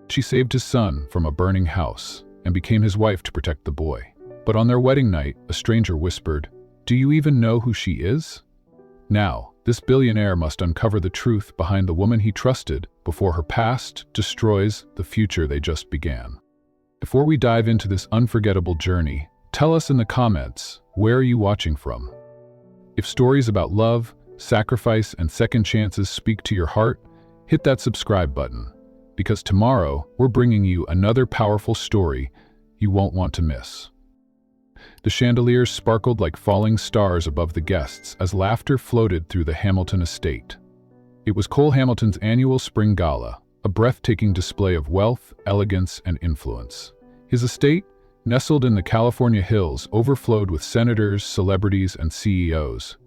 She saved his son from a burning house and became his wife to protect the boy. But on their wedding night, a stranger whispered, "Do you even know who she is?" Now, this billionaire must uncover the truth behind the woman he trusted before her past destroys the future they just began. Before we dive into this unforgettable journey, tell us in the comments, where are you watching from? If stories about love, sacrifice, and second chances speak to your heart, hit that subscribe button, because tomorrow we're bringing you another powerful story you won't want to miss. The chandeliers sparkled like falling stars above the guests as laughter floated through the Hamilton estate. It was Cole Hamilton's annual spring gala, a breathtaking display of wealth, elegance, and influence. His estate, nestled in the California hills, overflowed with senators, celebrities, and CEOs.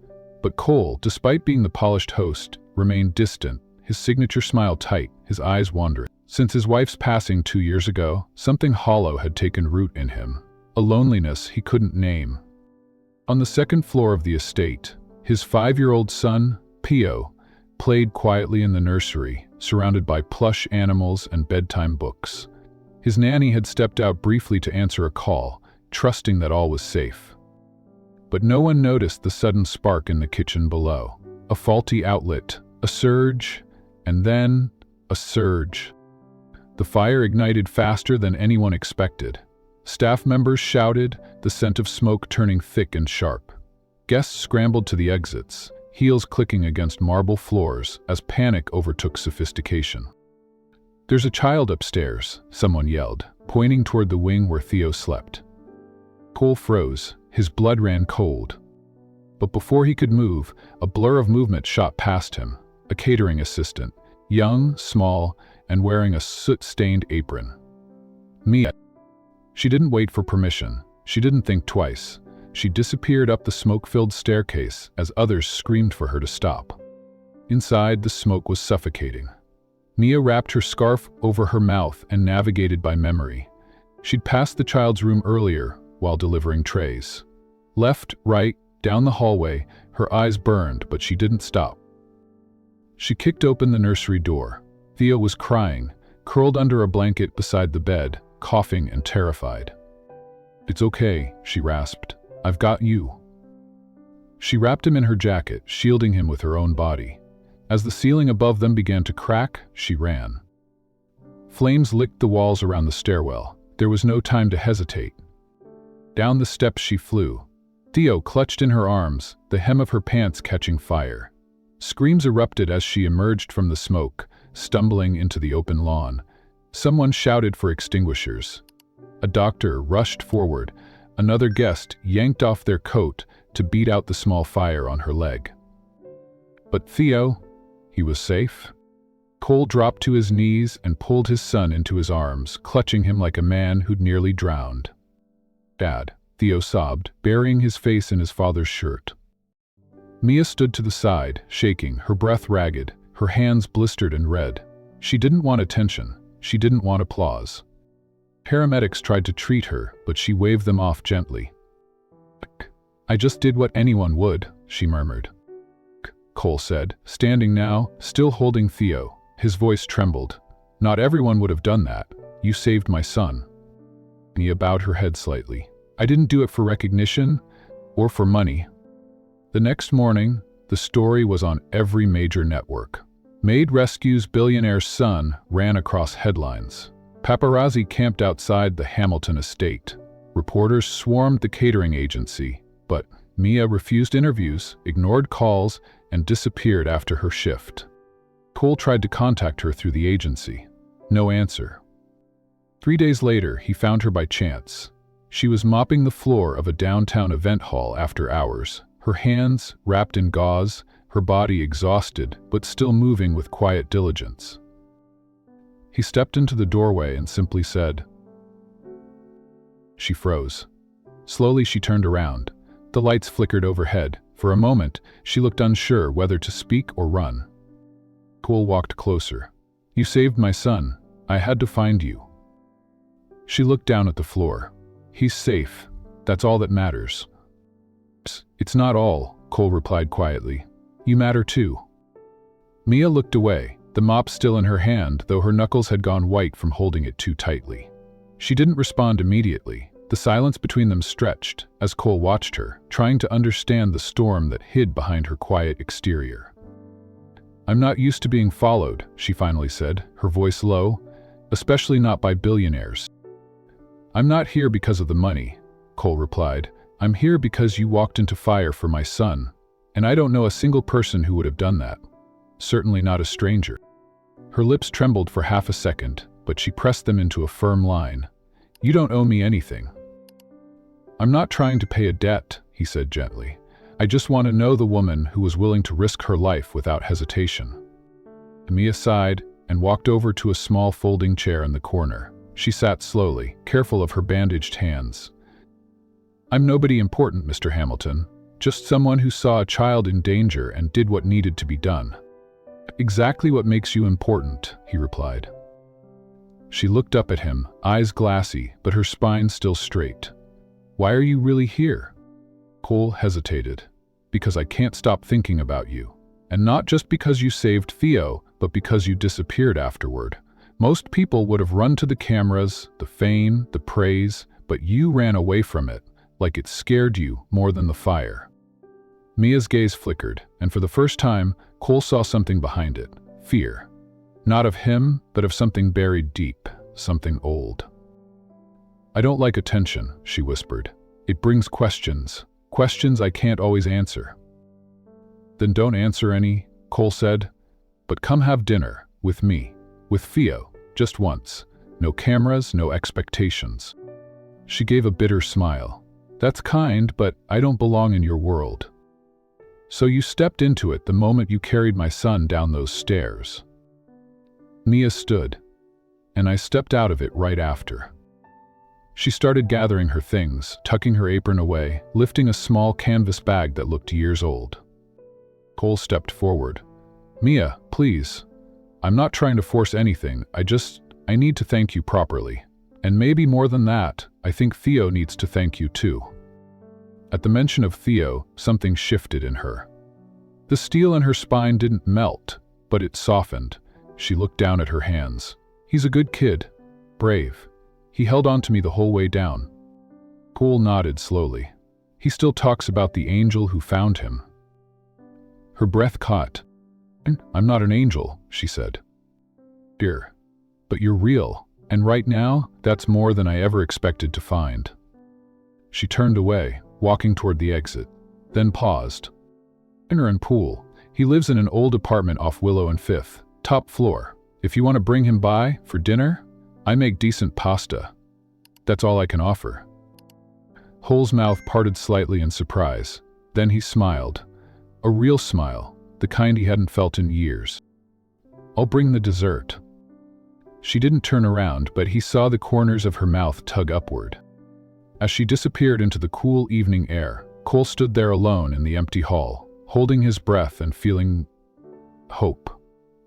But Cole, despite being the polished host, remained distant, his signature smile tight, his eyes wandering. Since his wife's passing 2 years ago, something hollow had taken root in him, a loneliness he couldn't name. On the second floor of the estate, his 5-year-old son, Pio, played quietly in the nursery, surrounded by plush animals and bedtime books. His nanny had stepped out briefly to answer a call, trusting that all was safe. But no one noticed the sudden spark in the kitchen below. A faulty outlet, a surge, and then a surge. The fire ignited faster than anyone expected. Staff members shouted, the scent of smoke turning thick and sharp. Guests scrambled to the exits, heels clicking against marble floors as panic overtook sophistication. "There's a child upstairs," someone yelled, pointing toward the wing where Theo slept. Cole froze, his blood ran cold. But before he could move, a blur of movement shot past him, a catering assistant, young, small, and wearing a soot-stained apron. Mia. She didn't wait for permission. She didn't think twice. She disappeared up the smoke-filled staircase as others screamed for her to stop. Inside, the smoke was suffocating. Mia wrapped her scarf over her mouth and navigated by memory. She'd passed the child's room earlier while delivering trays. Left, right, down the hallway, her eyes burned, but she didn't stop. She kicked open the nursery door. Theo was crying, curled under a blanket beside the bed, coughing and terrified. "It's okay," she rasped. "I've got you." She wrapped him in her jacket, shielding him with her own body. As the ceiling above them began to crack, she ran. Flames licked the walls around the stairwell. There was no time to hesitate. Down the steps she flew. Theo clutched in her arms, the hem of her pants catching fire. Screams erupted as she emerged from the smoke, stumbling into the open lawn. Someone shouted for extinguishers. A doctor rushed forward. Another guest yanked off their coat to beat out the small fire on her leg. But Theo, he was safe. Cole dropped to his knees and pulled his son into his arms, clutching him like a man who'd nearly drowned. "Dad," Theo sobbed, burying his face in his father's shirt. Mia stood to the side, shaking, her breath ragged, her hands blistered and red. She didn't want attention. She didn't want applause. Paramedics tried to treat her, but she waved them off gently. "I just did what anyone would," she murmured. Cole said, standing now, still holding Theo. His voice trembled. "Not everyone would have done that. You saved my son." Mia bowed her head slightly. "I didn't do it for recognition or for money." The next morning, the story was on every major network. Maid rescues billionaire's son ran across headlines. Paparazzi camped outside the Hamilton estate. Reporters swarmed the catering agency, but Mia refused interviews, ignored calls, and disappeared after her shift. Cole tried to contact her through the agency. No answer. 3 days later, he found her by chance. She was mopping the floor of a downtown event hall after hours, her hands wrapped in gauze, her body exhausted but still moving with quiet diligence. He stepped into the doorway and simply said. She froze. Slowly she turned around. The lights flickered overhead. For a moment, she looked unsure whether to speak or run. Cole walked closer. "You saved my son. I had to find you." She looked down at the floor. "He's safe. That's all that matters." "It's not all," Cole replied quietly. "You matter too." Mia looked away, the mop still in her hand, though her knuckles had gone white from holding it too tightly. She didn't respond immediately. The silence between them stretched as Cole watched her, trying to understand the storm that hid behind her quiet exterior. "I'm not used to being followed," she finally said, her voice low, "especially not by billionaires." "I'm not here because of the money," Cole replied. "I'm here because you walked into fire for my son, and I don't know a single person who would have done that. Certainly not a stranger." Her lips trembled for half a second, but she pressed them into a firm line. "You don't owe me anything." "I'm not trying to pay a debt," he said gently. "I just want to know the woman who was willing to risk her life without hesitation." Mia sighed and walked over to a small folding chair in the corner. She sat slowly, careful of her bandaged hands. "I'm nobody important, Mr. Hamilton. Just someone who saw a child in danger and did what needed to be done." "Exactly what makes you important," he replied. She looked up at him, eyes glassy, but her spine still straight. "Why are you really here?" Cole hesitated. "Because I can't stop thinking about you. And not just because you saved Theo, but because you disappeared afterward. Most people would have run to the cameras, the fame, the praise, but you ran away from it, like it scared you more than the fire." Mia's gaze flickered, and for the first time, Cole saw something behind it. Fear. Not of him, but of something buried deep, something old. "I don't like attention," she whispered. "It brings questions. Questions I can't always answer." "Then don't answer any," Cole said. "But come have dinner, with me, with Theo, just once. No cameras, no expectations." She gave a bitter smile. "That's kind, but I don't belong in your world." "So you stepped into it the moment you carried my son down those stairs." Mia stood, and I stepped out of it right after. She started gathering her things, tucking her apron away, lifting a small canvas bag that looked years old. Cole stepped forward. "Mia, please. I'm not trying to force anything, I need to thank you properly. And maybe more than that, I think Theo needs to thank you too." At the mention of Theo, something shifted in her. The steel in her spine didn't melt, but it softened. She looked down at her hands. "He's a good kid. Brave. He held on to me the whole way down." Cole nodded slowly. "He still talks about the angel who found him." Her breath caught. "I'm not an angel," she said. "Dear. But you're real, and right now, that's more than I ever expected to find." She turned away, walking toward the exit, then paused. "Dinner and pool. He lives in an old apartment off Willow and Fifth, top floor. If you want to bring him by for dinner, I make decent pasta. That's all I can offer." Cole's mouth parted slightly in surprise. Then he smiled. A real smile, the kind he hadn't felt in years. "I'll bring the dessert." She didn't turn around, but he saw the corners of her mouth tug upward. As she disappeared into the cool evening air, Cole stood there alone in the empty hall, holding his breath and feeling hope.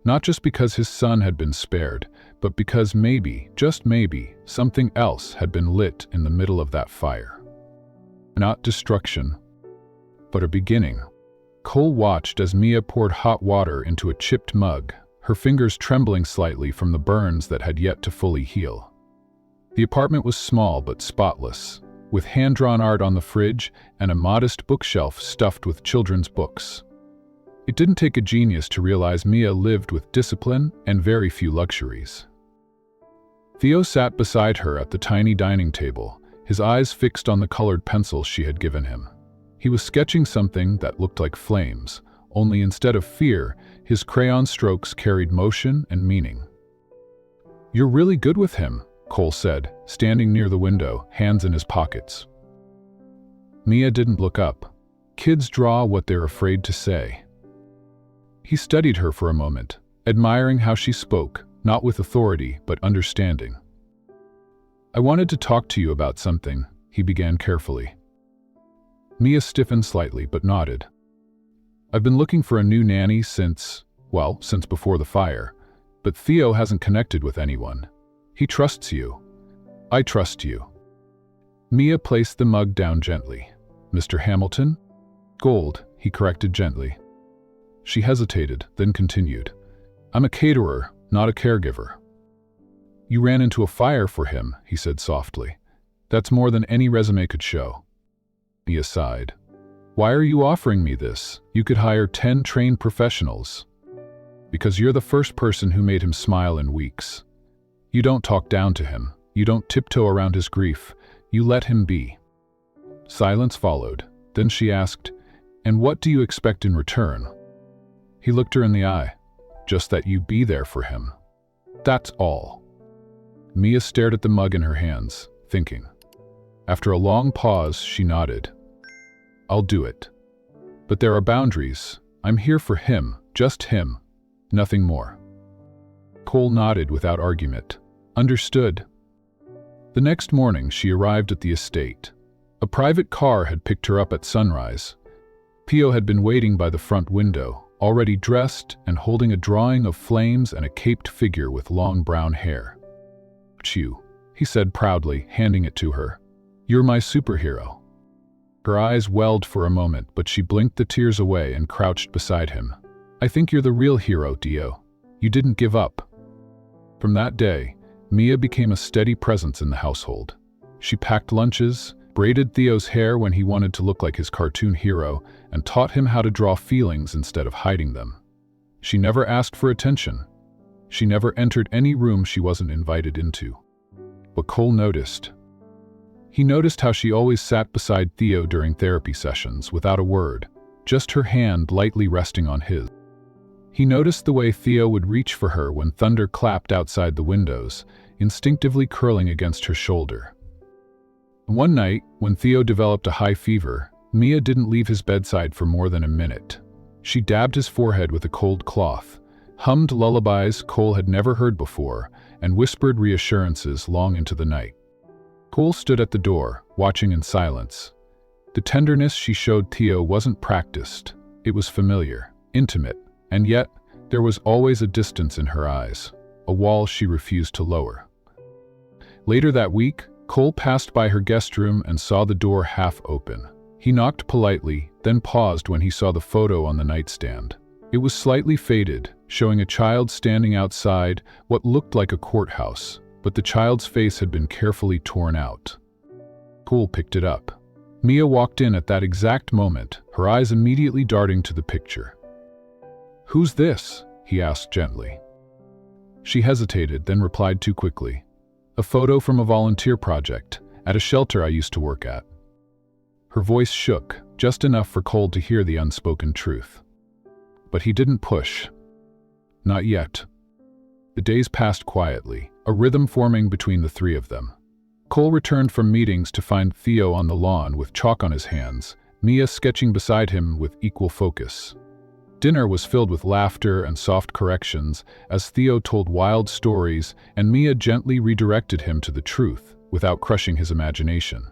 Not just because his son had been spared, but because maybe, just maybe, something else had been lit in the middle of that fire. Not destruction, but a beginning. Cole watched as Mia poured hot water into a chipped mug, her fingers trembling slightly from the burns that had yet to fully heal. The apartment was small but spotless, with hand-drawn art on the fridge and a modest bookshelf stuffed with children's books. It didn't take a genius to realize Mia lived with discipline and very few luxuries. Theo sat beside her at the tiny dining table, his eyes fixed on the colored pencils she had given him. He was sketching something that looked like flames, only instead of fear, his crayon strokes carried motion and meaning. "You're really good with him," Cole said, standing near the window, hands in his pockets. Mia didn't look up. Kids draw what they're afraid to say. He studied her for a moment, admiring how she spoke, not with authority, but understanding. "I wanted to talk to you about something," he began carefully. Mia stiffened slightly, but nodded. "I've been looking for a new nanny since before the fire, but Theo hasn't connected with anyone. He trusts you. I trust you." Mia placed the mug down gently. "Mr. Hamilton?" "Gold," he corrected gently. She hesitated, then continued. I'm a caterer, not a caregiver. You ran into a fire for him, he said softly. That's more than any resume could show. Mia sighed. Why are you offering me this? You could hire 10 trained professionals. Because you're the first person who made him smile in weeks. You don't talk down to him. You don't tiptoe around his grief. You let him be. Silence followed. Then she asked, and what do you expect in return? He looked her in the eye. Just that you be there for him. That's all. Mia stared at the mug in her hands, thinking. After a long pause, she nodded. I'll do it. But there are boundaries. I'm here for him, just him. Nothing more. Cole nodded without argument. Understood. The next morning, she arrived at the estate. A private car had picked her up at sunrise. Pio had been waiting by the front window, already dressed and holding a drawing of flames and a caped figure with long brown hair. "You," he said proudly, handing it to her. "You're my superhero." Her eyes welled for a moment, but she blinked the tears away and crouched beside him. "I think you're the real hero, Dio. You didn't give up." From that day, Mia became a steady presence in the household. She packed lunches, braided Theo's hair when he wanted to look like his cartoon hero, and taught him how to draw feelings instead of hiding them. She never asked for attention. She never entered any room she wasn't invited into. But Cole noticed. He noticed how she always sat beside Theo during therapy sessions without a word, just her hand lightly resting on his. He noticed the way Theo would reach for her when thunder clapped outside the windows, instinctively curling against her shoulder. One night, when Theo developed a high fever, Mia didn't leave his bedside for more than a minute. She dabbed his forehead with a cold cloth, hummed lullabies Cole had never heard before, and whispered reassurances long into the night. Cole stood at the door, watching in silence. The tenderness she showed Theo wasn't practiced. It was familiar, intimate, and yet there was always a distance in her eyes, a wall she refused to lower. Later that week, Cole passed by her guest room and saw the door half open. He knocked politely, then paused when he saw the photo on the nightstand. It was slightly faded, showing a child standing outside what looked like a courthouse, but the child's face had been carefully torn out. Cole picked it up. Mia walked in at that exact moment, her eyes immediately darting to the picture. "Who's this?" he asked gently. She hesitated, then replied too quickly. "A photo from a volunteer project, at a shelter I used to work at." Her voice shook, just enough for Cole to hear the unspoken truth. But he didn't push. Not yet. The days passed quietly, a rhythm forming between the three of them. Cole returned from meetings to find Theo on the lawn with chalk on his hands, Mia sketching beside him with equal focus. Dinner was filled with laughter and soft corrections as Theo told wild stories and Mia gently redirected him to the truth without crushing his imagination.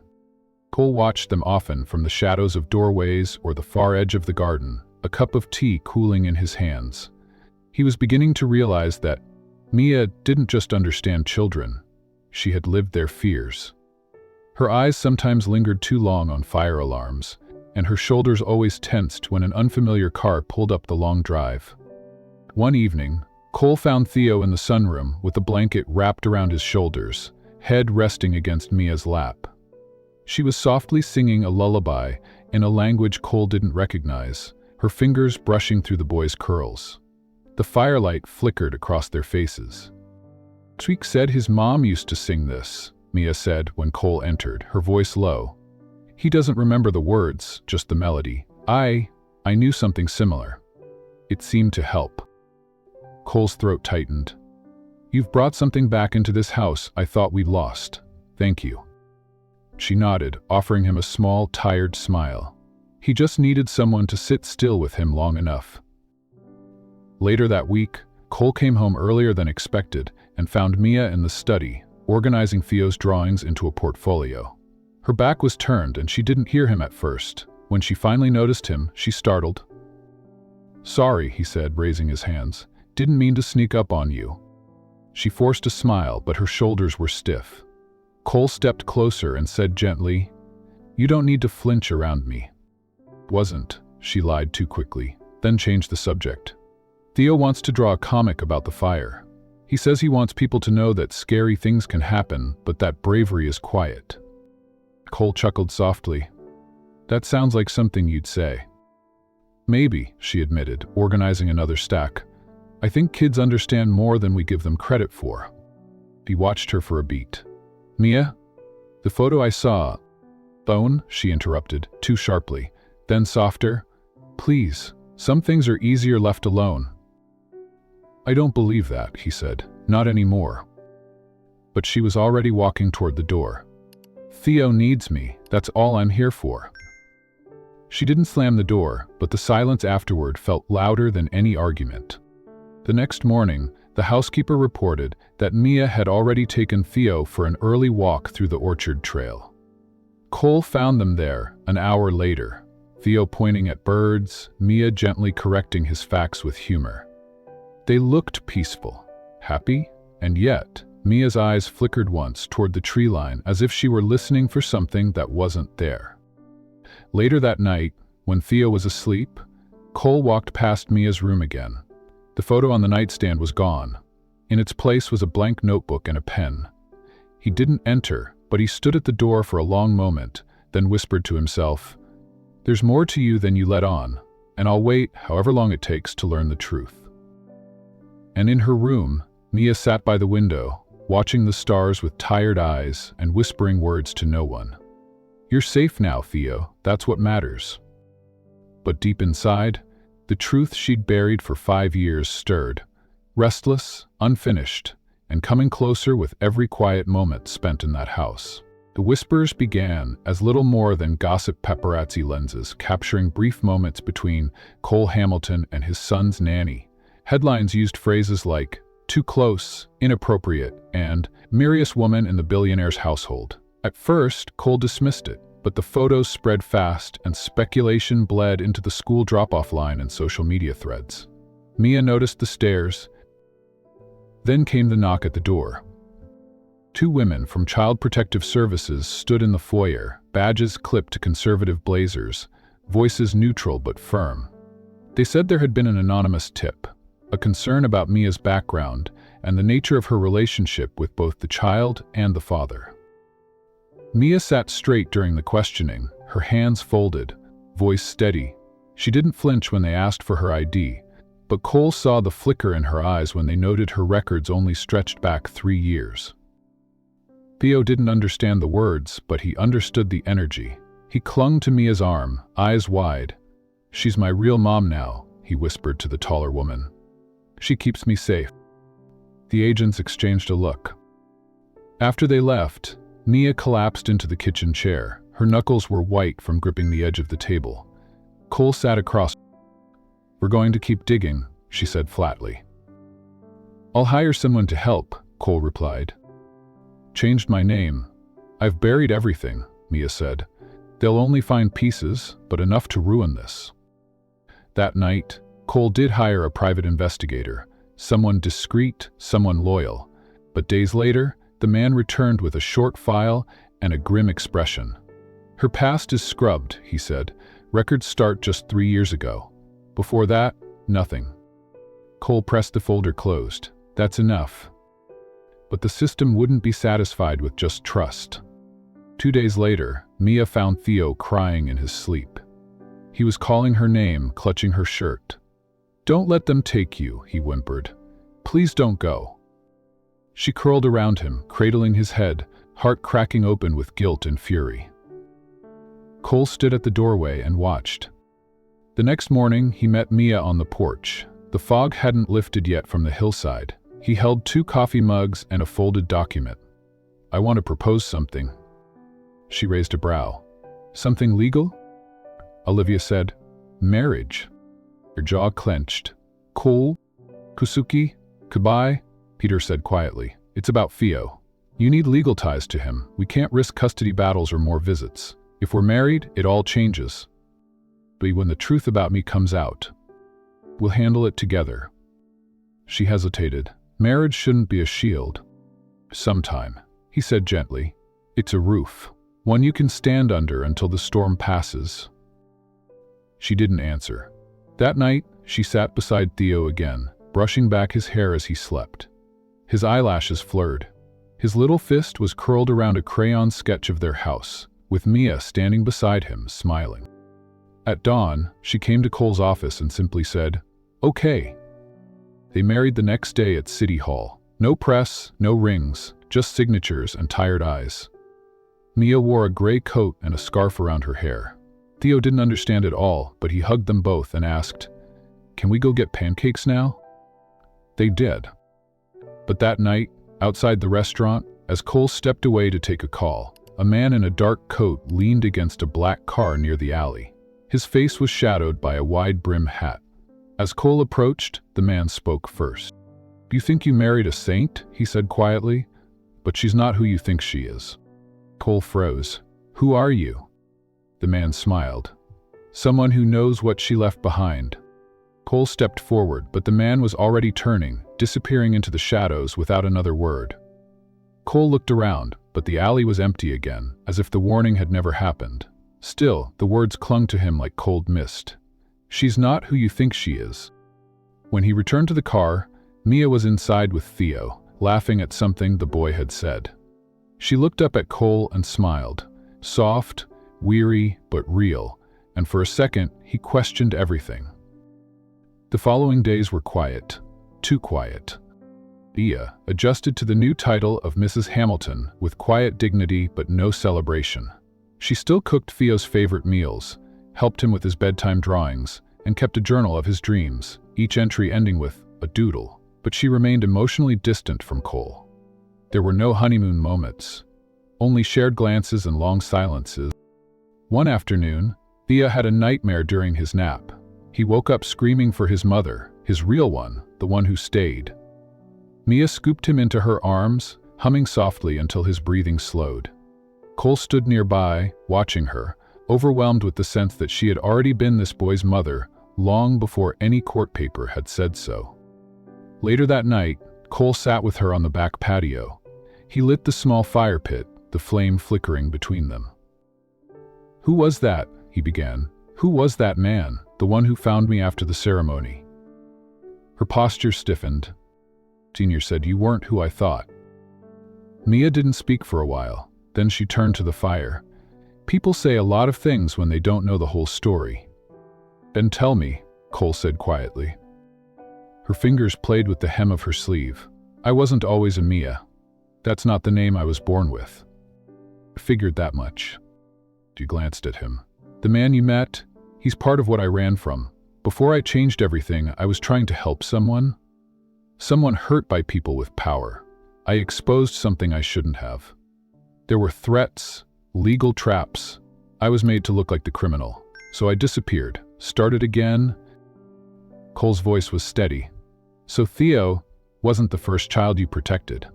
Cole watched them often from the shadows of doorways or the far edge of the garden, a cup of tea cooling in his hands. He was beginning to realize that Mia didn't just understand children, she had lived their fears. Her eyes sometimes lingered too long on fire alarms, and her shoulders always tensed when an unfamiliar car pulled up the long drive. One evening, Cole found Theo in the sunroom with a blanket wrapped around his shoulders, head resting against Mia's lap. She was softly singing a lullaby in a language Cole didn't recognize, her fingers brushing through the boy's curls. The firelight flickered across their faces. "Tweek said his mom used to sing this," Mia said when Cole entered, her voice low. "He doesn't remember the words, just the melody. I knew something similar. It seemed to help." Cole's throat tightened. "You've brought something back into this house I thought we'd lost. Thank you." She nodded, offering him a small, tired smile. He just needed someone to sit still with him long enough. Later that week, Cole came home earlier than expected and found Mia in the study, organizing Theo's drawings into a portfolio. Her back was turned and she didn't hear him at first. When she finally noticed him, she startled. "Sorry," he said, raising his hands. "Didn't mean to sneak up on you." She forced a smile, but her shoulders were stiff. Cole stepped closer and said gently, "You don't need to flinch around me." "Wasn't," she lied too quickly, then changed the subject. Theo wants to draw a comic about the fire. He says he wants people to know that scary things can happen, but that bravery is quiet. Cole chuckled softly. That sounds like something you'd say. Maybe, she admitted, organizing another stack. I think kids understand more than we give them credit for. He watched her for a beat. Mia? The photo I saw. Bone, she interrupted, too sharply. Then softer. Please, some things are easier left alone. I don't believe that, he said. Not anymore. But she was already walking toward the door. Theo needs me. That's all I'm here for. She didn't slam the door, but the silence afterward felt louder than any argument. The next morning, the housekeeper reported that Mia had already taken Theo for an early walk through the orchard trail. Cole found them there an hour later, Theo pointing at birds, Mia gently correcting his facts with humor. They looked peaceful, happy, and yet, Mia's eyes flickered once toward the tree line as if she were listening for something that wasn't there. Later that night, when Theo was asleep, Cole walked past Mia's room again. The photo on the nightstand was gone. In its place was a blank notebook and a pen. He didn't enter, but he stood at the door for a long moment, then whispered to himself, "There's more to you than you let on, and I'll wait however long it takes to learn the truth." And in her room, Mia sat by the window, watching the stars with tired eyes and whispering words to no one. You're safe now, Theo, that's what matters. But deep inside, the truth she'd buried for 5 years stirred, restless, unfinished, and coming closer with every quiet moment spent in that house. The whispers began as little more than gossip paparazzi lenses capturing brief moments between Cole Hamilton and his son's nanny. Headlines used phrases like, too close, inappropriate, and mysterious woman in the billionaire's household. At first, Cole dismissed it, but the photos spread fast and speculation bled into the school drop-off line and social media threads. Mia noticed the stares. Then came the knock at the door. 2 women from Child Protective Services stood in the foyer, badges clipped to conservative blazers, voices neutral but firm. They said there had been an anonymous tip, a concern about Mia's background and the nature of her relationship with both the child and the father. Mia sat straight during the questioning, her hands folded, voice steady. She didn't flinch when they asked for her ID, but Cole saw the flicker in her eyes when they noted her records only stretched back 3 years. Theo didn't understand the words, but he understood the energy. He clung to Mia's arm, eyes wide. She's my real mom now, he whispered to the taller woman. She keeps me safe. The agents exchanged a look. After they left, Mia collapsed into the kitchen chair. Her knuckles were white from gripping the edge of the table. Cole sat across. We're going to keep digging, she said flatly. I'll hire someone to help, Cole replied. Changed my name. I've buried everything, Mia said. They'll only find pieces, but enough to ruin this. That night, Cole did hire a private investigator, someone discreet, someone loyal. But days later, the man returned with a short file and a grim expression. Her past is scrubbed, he said. Records start just 3 years ago. Before that, nothing. Cole pressed the folder closed. That's enough. But the system wouldn't be satisfied with just trust. 2 days later, Mia found Theo crying in his sleep. He was calling her name, clutching her shirt. Don't let them take you, he whimpered. Please don't go. She curled around him, cradling his head, heart cracking open with guilt and fury. Cole stood at the doorway and watched. The next morning, he met Mia on the porch. The fog hadn't lifted yet from the hillside. He held 2 coffee mugs and a folded document. I want to propose something. She raised a brow. Something legal? Olivia said. Marriage. Her jaw clenched. Cole? Kusuki? Goodbye? Peter said quietly. It's about Theo. You need legal ties to him. We can't risk custody battles or more visits. If we're married, it all changes. But when the truth about me comes out, we'll handle it together. She hesitated. Marriage shouldn't be a shield. Sometime, he said gently. It's a roof, one you can stand under until the storm passes. She didn't answer. That night, she sat beside Theo again, brushing back his hair as he slept. His eyelashes flirred. His little fist was curled around a crayon sketch of their house, with Mia standing beside him, smiling. At dawn, she came to Cole's office and simply said, "Okay." They married the next day at City Hall. No press, no rings, just signatures and tired eyes. Mia wore a gray coat and a scarf around her hair. Theo didn't understand it all, but he hugged them both and asked, "Can we go get pancakes now?" They did. But that night, outside the restaurant, as Cole stepped away to take a call, a man in a dark coat leaned against a black car near the alley. His face was shadowed by a wide-brimmed hat. As Cole approached, the man spoke first. "You think you married a saint?" he said quietly. "But she's not who you think she is." Cole froze. "Who are you?" The man smiled. "Someone who knows what she left behind." Cole stepped forward, but the man was already turning, disappearing into the shadows without another word. Cole looked around, but the alley was empty again, as if the warning had never happened. Still, the words clung to him like cold mist. "She's not who you think she is." When he returned to the car, Mia was inside with Theo, laughing at something the boy had said. She looked up at Cole and smiled, soft, weary, but real, and for a second he questioned everything. The following days were quiet, too quiet. Mia adjusted to the new title of Mrs. Hamilton with quiet dignity but no celebration. She still cooked Theo's favorite meals, helped him with his bedtime drawings, and kept a journal of his dreams, each entry ending with a doodle, but she remained emotionally distant from Cole. There were no honeymoon moments, only shared glances and long silences. One afternoon, Theo had a nightmare during his nap. He woke up screaming for his mother, his real one, the one who stayed. Mia scooped him into her arms, humming softly until his breathing slowed. Cole stood nearby, watching her, overwhelmed with the sense that she had already been this boy's mother long before any court paper had said so. Later that night, Cole sat with her on the back patio. He lit the small fire pit, the flame flickering between them. "Who was that?" he began. "Who was that man, the one who found me after the ceremony?" Her posture stiffened. Senior said, "You weren't who I thought." Mia didn't speak for a while. Then she turned to the fire. "People say a lot of things when they don't know the whole story." "Then tell me," Cole said quietly. Her fingers played with the hem of her sleeve. "I wasn't always a Mia. That's not the name I was born with." "I figured that much." She glanced at him. "The man you met, he's part of what I ran from. Before I changed everything, I was trying to help someone. Someone hurt by people with power. I exposed something I shouldn't have. There were threats, legal traps. I was made to look like the criminal. So I disappeared, started again." Cole's voice was steady. "So Theo wasn't the first child you protected?"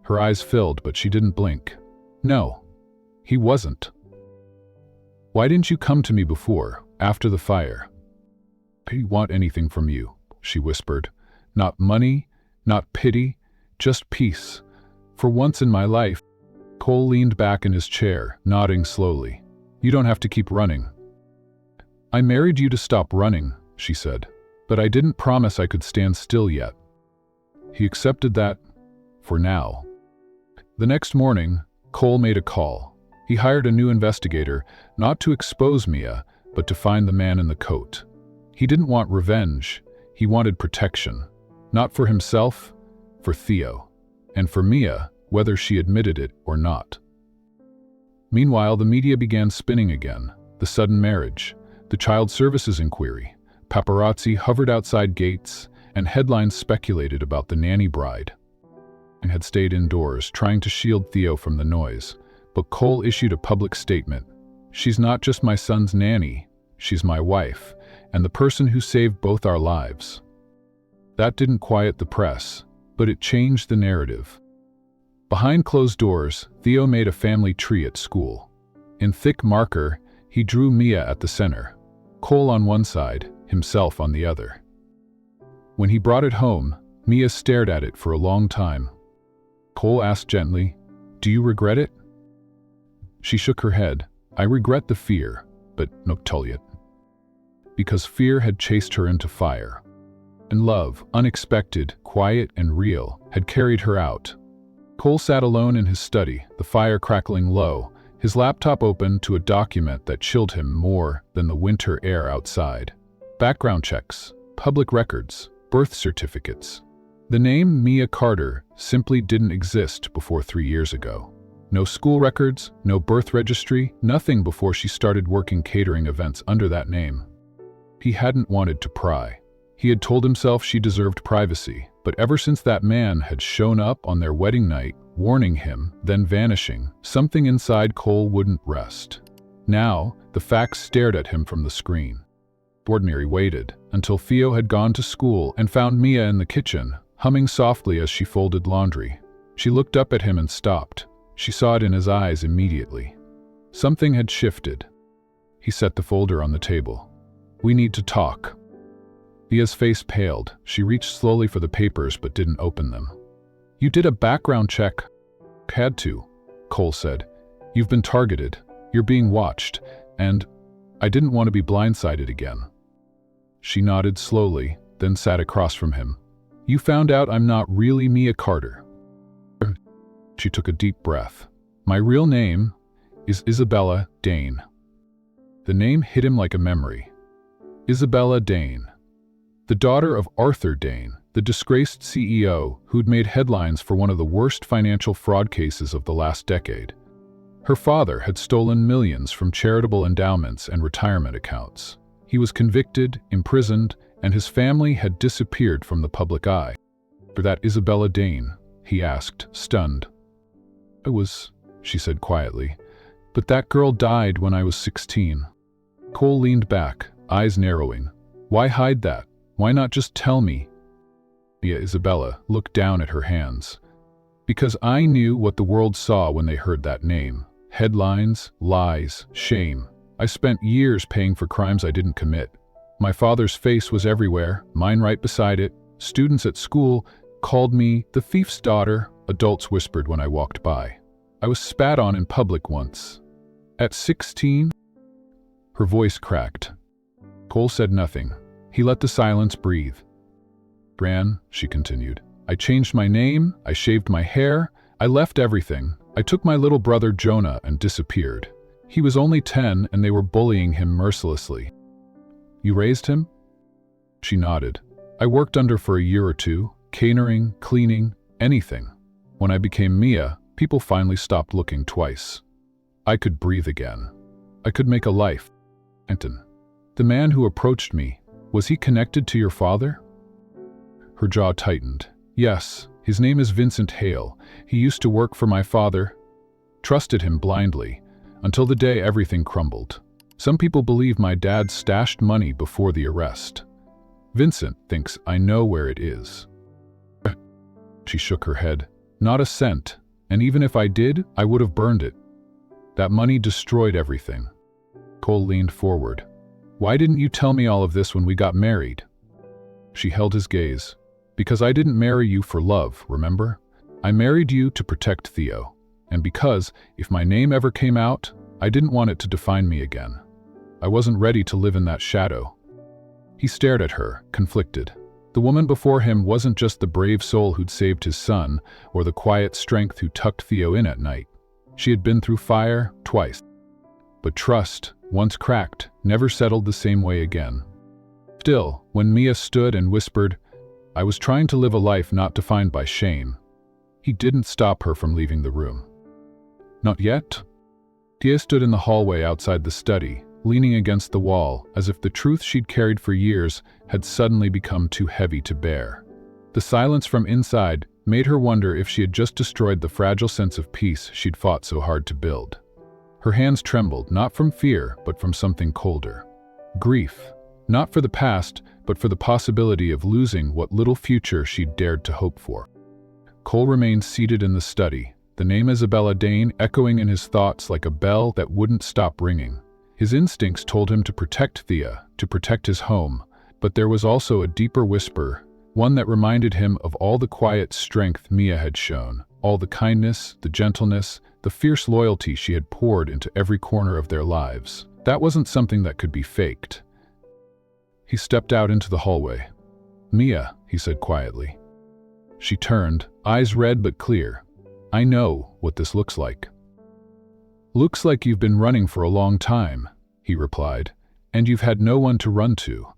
Her eyes filled, but she didn't blink. "No, he wasn't." "Why didn't you come to me before, after the fire?" "I didn't want anything from you," she whispered. "Not money, not pity, just peace. For once in my life." Cole leaned back in his chair, nodding slowly. "You don't have to keep running." "I married you to stop running," she said. "But I didn't promise I could stand still yet." He accepted that, for now. The next morning, Cole made a call. He hired a new investigator, not to expose Mia, but to find the man in the coat. He didn't want revenge, he wanted protection. Not for himself, for Theo. And for Mia, whether she admitted it or not. Meanwhile, the media began spinning again. The sudden marriage, the child services inquiry, paparazzi hovered outside gates, and headlines speculated about the nanny bride. And had stayed indoors, trying to shield Theo from the noise. But Cole issued a public statement. "She's not just my son's nanny, she's my wife, and the person who saved both our lives." That didn't quiet the press, but it changed the narrative. Behind closed doors, Theo made a family tree at school. In thick marker, he drew Mia at the center, Cole on one side, himself on the other. When he brought it home, Mia stared at it for a long time. Cole asked gently, "Do you regret it?" She shook her head. "I regret the fear, but no Tulliet." Because fear had chased her into fire. and love, unexpected, quiet, and real, had carried her out. Cole sat alone in his study, the fire crackling low, his laptop open to a document that chilled him more than the winter air outside. Background checks, public records, birth certificates. The name Mia Carter simply didn't exist before 3 years ago. No school records, no birth registry, nothing before she started working catering events under that name. He hadn't wanted to pry. He had told himself she deserved privacy, but ever since that man had shown up on their wedding night, warning him, then vanishing, something inside Cole wouldn't rest. Now, the facts stared at him from the screen. Ordinary waited until Theo had gone to school and found Mia in the kitchen, humming softly as she folded laundry. She looked up at him and stopped. She saw it in his eyes immediately. Something had shifted. He set the folder on the table. "We need to talk." Mia's face paled. She reached slowly for the papers but didn't open them. "You did a background check." "Had to," Cole said. "You've been targeted. You're being watched. And I didn't want to be blindsided again." She nodded slowly, then sat across from him. "You found out I'm not really Mia Carter." She took a deep breath. "My real name is Isabella Dane." The name hit him like a memory. Isabella Dane. The daughter of Arthur Dane, the disgraced CEO who'd made headlines for one of the worst financial fraud cases of the last decade. Her father had stolen millions from charitable endowments and retirement accounts. He was convicted, imprisoned, and his family had disappeared from the public eye. "For that Isabella Dane?" he asked, stunned. "I was," she said quietly, "but that girl died when I was 16. Cole leaned back, eyes narrowing. "Why hide that? Why not just tell me?" Isabella looked down at her hands. "Because I knew what the world saw when they heard that name. Headlines, lies, shame. I spent years paying for crimes I didn't commit. My father's face was everywhere, mine right beside it. Students at school called me the thief's daughter, adults whispered when I walked by. I was spat on in public once. At 16? Her voice cracked. Cole said nothing. He let the silence breathe. "Ran," she continued. "I changed my name, I shaved my hair, I left everything. I took my little brother Jonah and disappeared. He was only 10 and they were bullying him mercilessly." "You raised him?" She nodded. "I worked under for a year or two, catering, cleaning, anything. When I became Mia, people finally stopped looking twice. I could breathe again. I could make a life." Anton. "The man who approached me, was he connected to your father?" Her jaw tightened. "Yes, his name is Vincent Hale. He used to work for my father. Trusted him blindly, until the day everything crumbled. Some people believe my dad stashed money before the arrest. Vincent thinks I know where it is." She shook her head. "Not a cent, and even if I did, I would have burned it. That money destroyed everything." Cole leaned forward. "Why didn't you tell me all of this when we got married?" She held his gaze. "Because I didn't marry you for love, remember? I married you to protect Theo. And because, if my name ever came out, I didn't want it to define me again. I wasn't ready to live in that shadow." He stared at her, conflicted. The woman before him wasn't just the brave soul who'd saved his son, or the quiet strength who tucked Theo in at night. She had been through fire twice. But trust, once cracked, never settled the same way again. Still, when Mia stood and whispered, "I was trying to live a life not defined by shame," he didn't stop her from leaving the room. "Not yet?" Tia stood in the hallway outside the study, leaning against the wall, as if the truth she'd carried for years had suddenly become too heavy to bear. The silence from inside made her wonder if she had just destroyed the fragile sense of peace she'd fought so hard to build. Her hands trembled, not from fear, but from something colder. Grief, not for the past, but for the possibility of losing what little future she'd dared to hope for. Cole remained seated in the study, the name Isabella Dane echoing in his thoughts like a bell that wouldn't stop ringing. His instincts told him to protect Thea, to protect his home, but there was also a deeper whisper, one that reminded him of all the quiet strength Mia had shown, all the kindness, the gentleness, the fierce loyalty she had poured into every corner of their lives. That wasn't something that could be faked. He stepped out into the hallway. "Mia," he said quietly. She turned, eyes red but clear. "I know what this looks like." "Looks like you've been running for a long time," he replied, "and you've had no one to run to."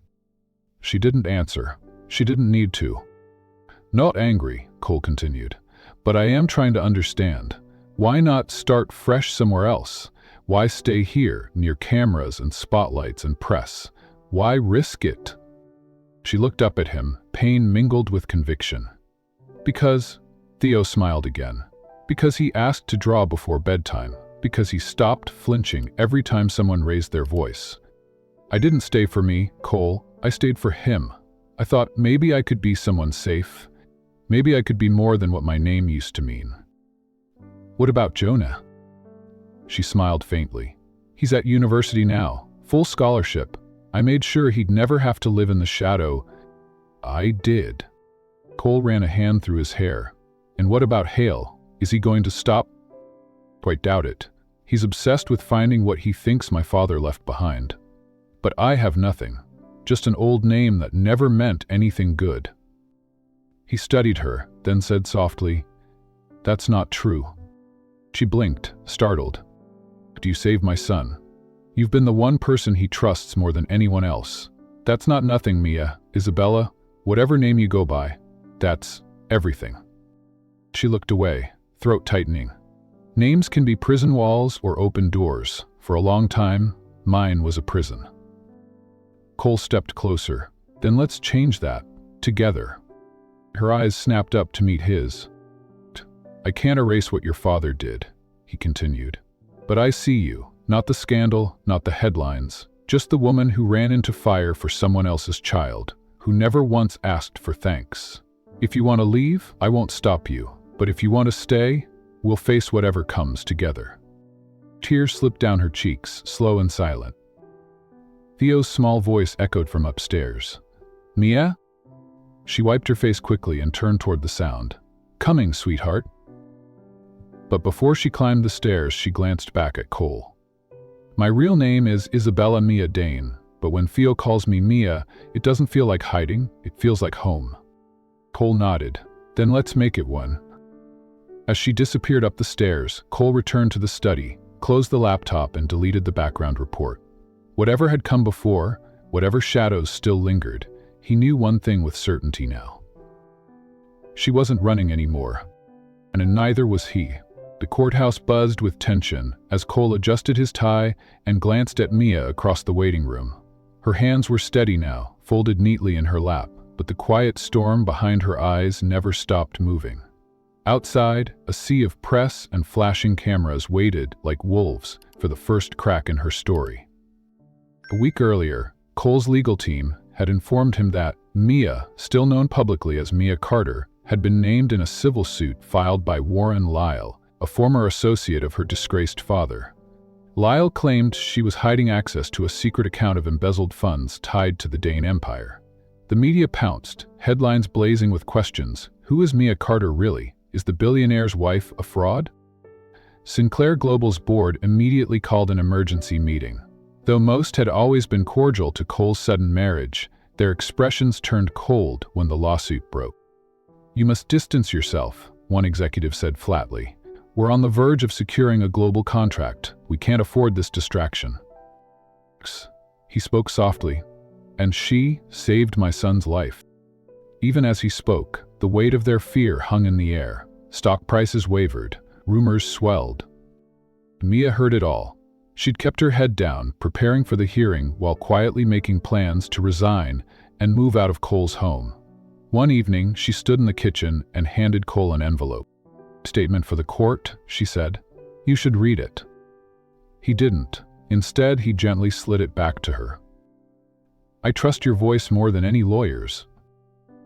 She didn't answer. She didn't need to. "Not angry," Cole continued, "but I am trying to understand. Why not start fresh somewhere else? Why stay here, near cameras and spotlights and press? Why risk it?" She looked up at him, pain mingled with conviction. "Because," Theo smiled again, "because he asked to draw before bedtime, because he stopped flinching every time someone raised their voice. I didn't stay for me, Cole, I stayed for him. I thought maybe I could be someone safe. Maybe I could be more than what my name used to mean." "What about Jonah?" She smiled faintly. "He's at university now, full scholarship. I made sure he'd never have to live in the shadow." "I did." Cole ran a hand through his hair. "And what about Hale? Is he going to stop?" "Quite doubt it. He's obsessed with finding what he thinks my father left behind. But I have nothing, just an old name that never meant anything good." He studied her, then said softly, "That's not true." She blinked, startled. "Do you save my son? You've been the one person he trusts more than anyone else. That's not nothing, Mia, Isabella, whatever name you go by. That's everything." She looked away, throat tightening. "Names can be prison walls or open doors. For a long time, mine was a prison." Cole stepped closer. "Then let's change that, together." Her eyes snapped up to meet his. "I can't erase what your father did," he continued. "But I see you, not the scandal, not the headlines, just the woman who ran into fire for someone else's child, who never once asked for thanks. If you want to leave, I won't stop you, but if you want to stay, we'll face whatever comes together." Tears slipped down her cheeks, slow and silent. Theo's small voice echoed from upstairs. "Mia?" She wiped her face quickly and turned toward the sound. "Coming, sweetheart." But before she climbed the stairs, she glanced back at Cole. "My real name is Isabella Mia Dane, but when Theo calls me Mia, it doesn't feel like hiding, it feels like home." Cole nodded. "Then let's make it one." As she disappeared up the stairs, Cole returned to the study, closed the laptop and deleted the background report. Whatever had come before, whatever shadows still lingered, he knew one thing with certainty now. She wasn't running anymore, and neither was he. The courthouse buzzed with tension as Cole adjusted his tie and glanced at Mia across the waiting room. Her hands were steady now, folded neatly in her lap, but the quiet storm behind her eyes never stopped moving. Outside, a sea of press and flashing cameras waited like wolves for the first crack in her story. A week earlier, Cole's legal team had informed him that Mia, still known publicly as Mia Carter, had been named in a civil suit filed by Warren Lyle, a former associate of her disgraced father. Lyle claimed she was hiding access to a secret account of embezzled funds tied to the Dane Empire. The media pounced, headlines blazing with questions. Who is Mia Carter really? Is the billionaire's wife a fraud? Sinclair Global's board immediately called an emergency meeting. Though most had always been cordial to Cole's sudden marriage, their expressions turned cold when the lawsuit broke. "You must distance yourself," one executive said flatly. "We're on the verge of securing a global contract. We can't afford this distraction." He spoke softly, "And she saved my son's life." Even as he spoke, the weight of their fear hung in the air. Stock prices wavered, rumors swelled. Mia heard it all. She'd kept her head down, preparing for the hearing while quietly making plans to resign and move out of Cole's home. One evening, she stood in the kitchen and handed Cole an envelope. "Statement for the court," she said. "You should read it." He didn't. Instead, he gently slid it back to her. "I trust your voice more than any lawyer's."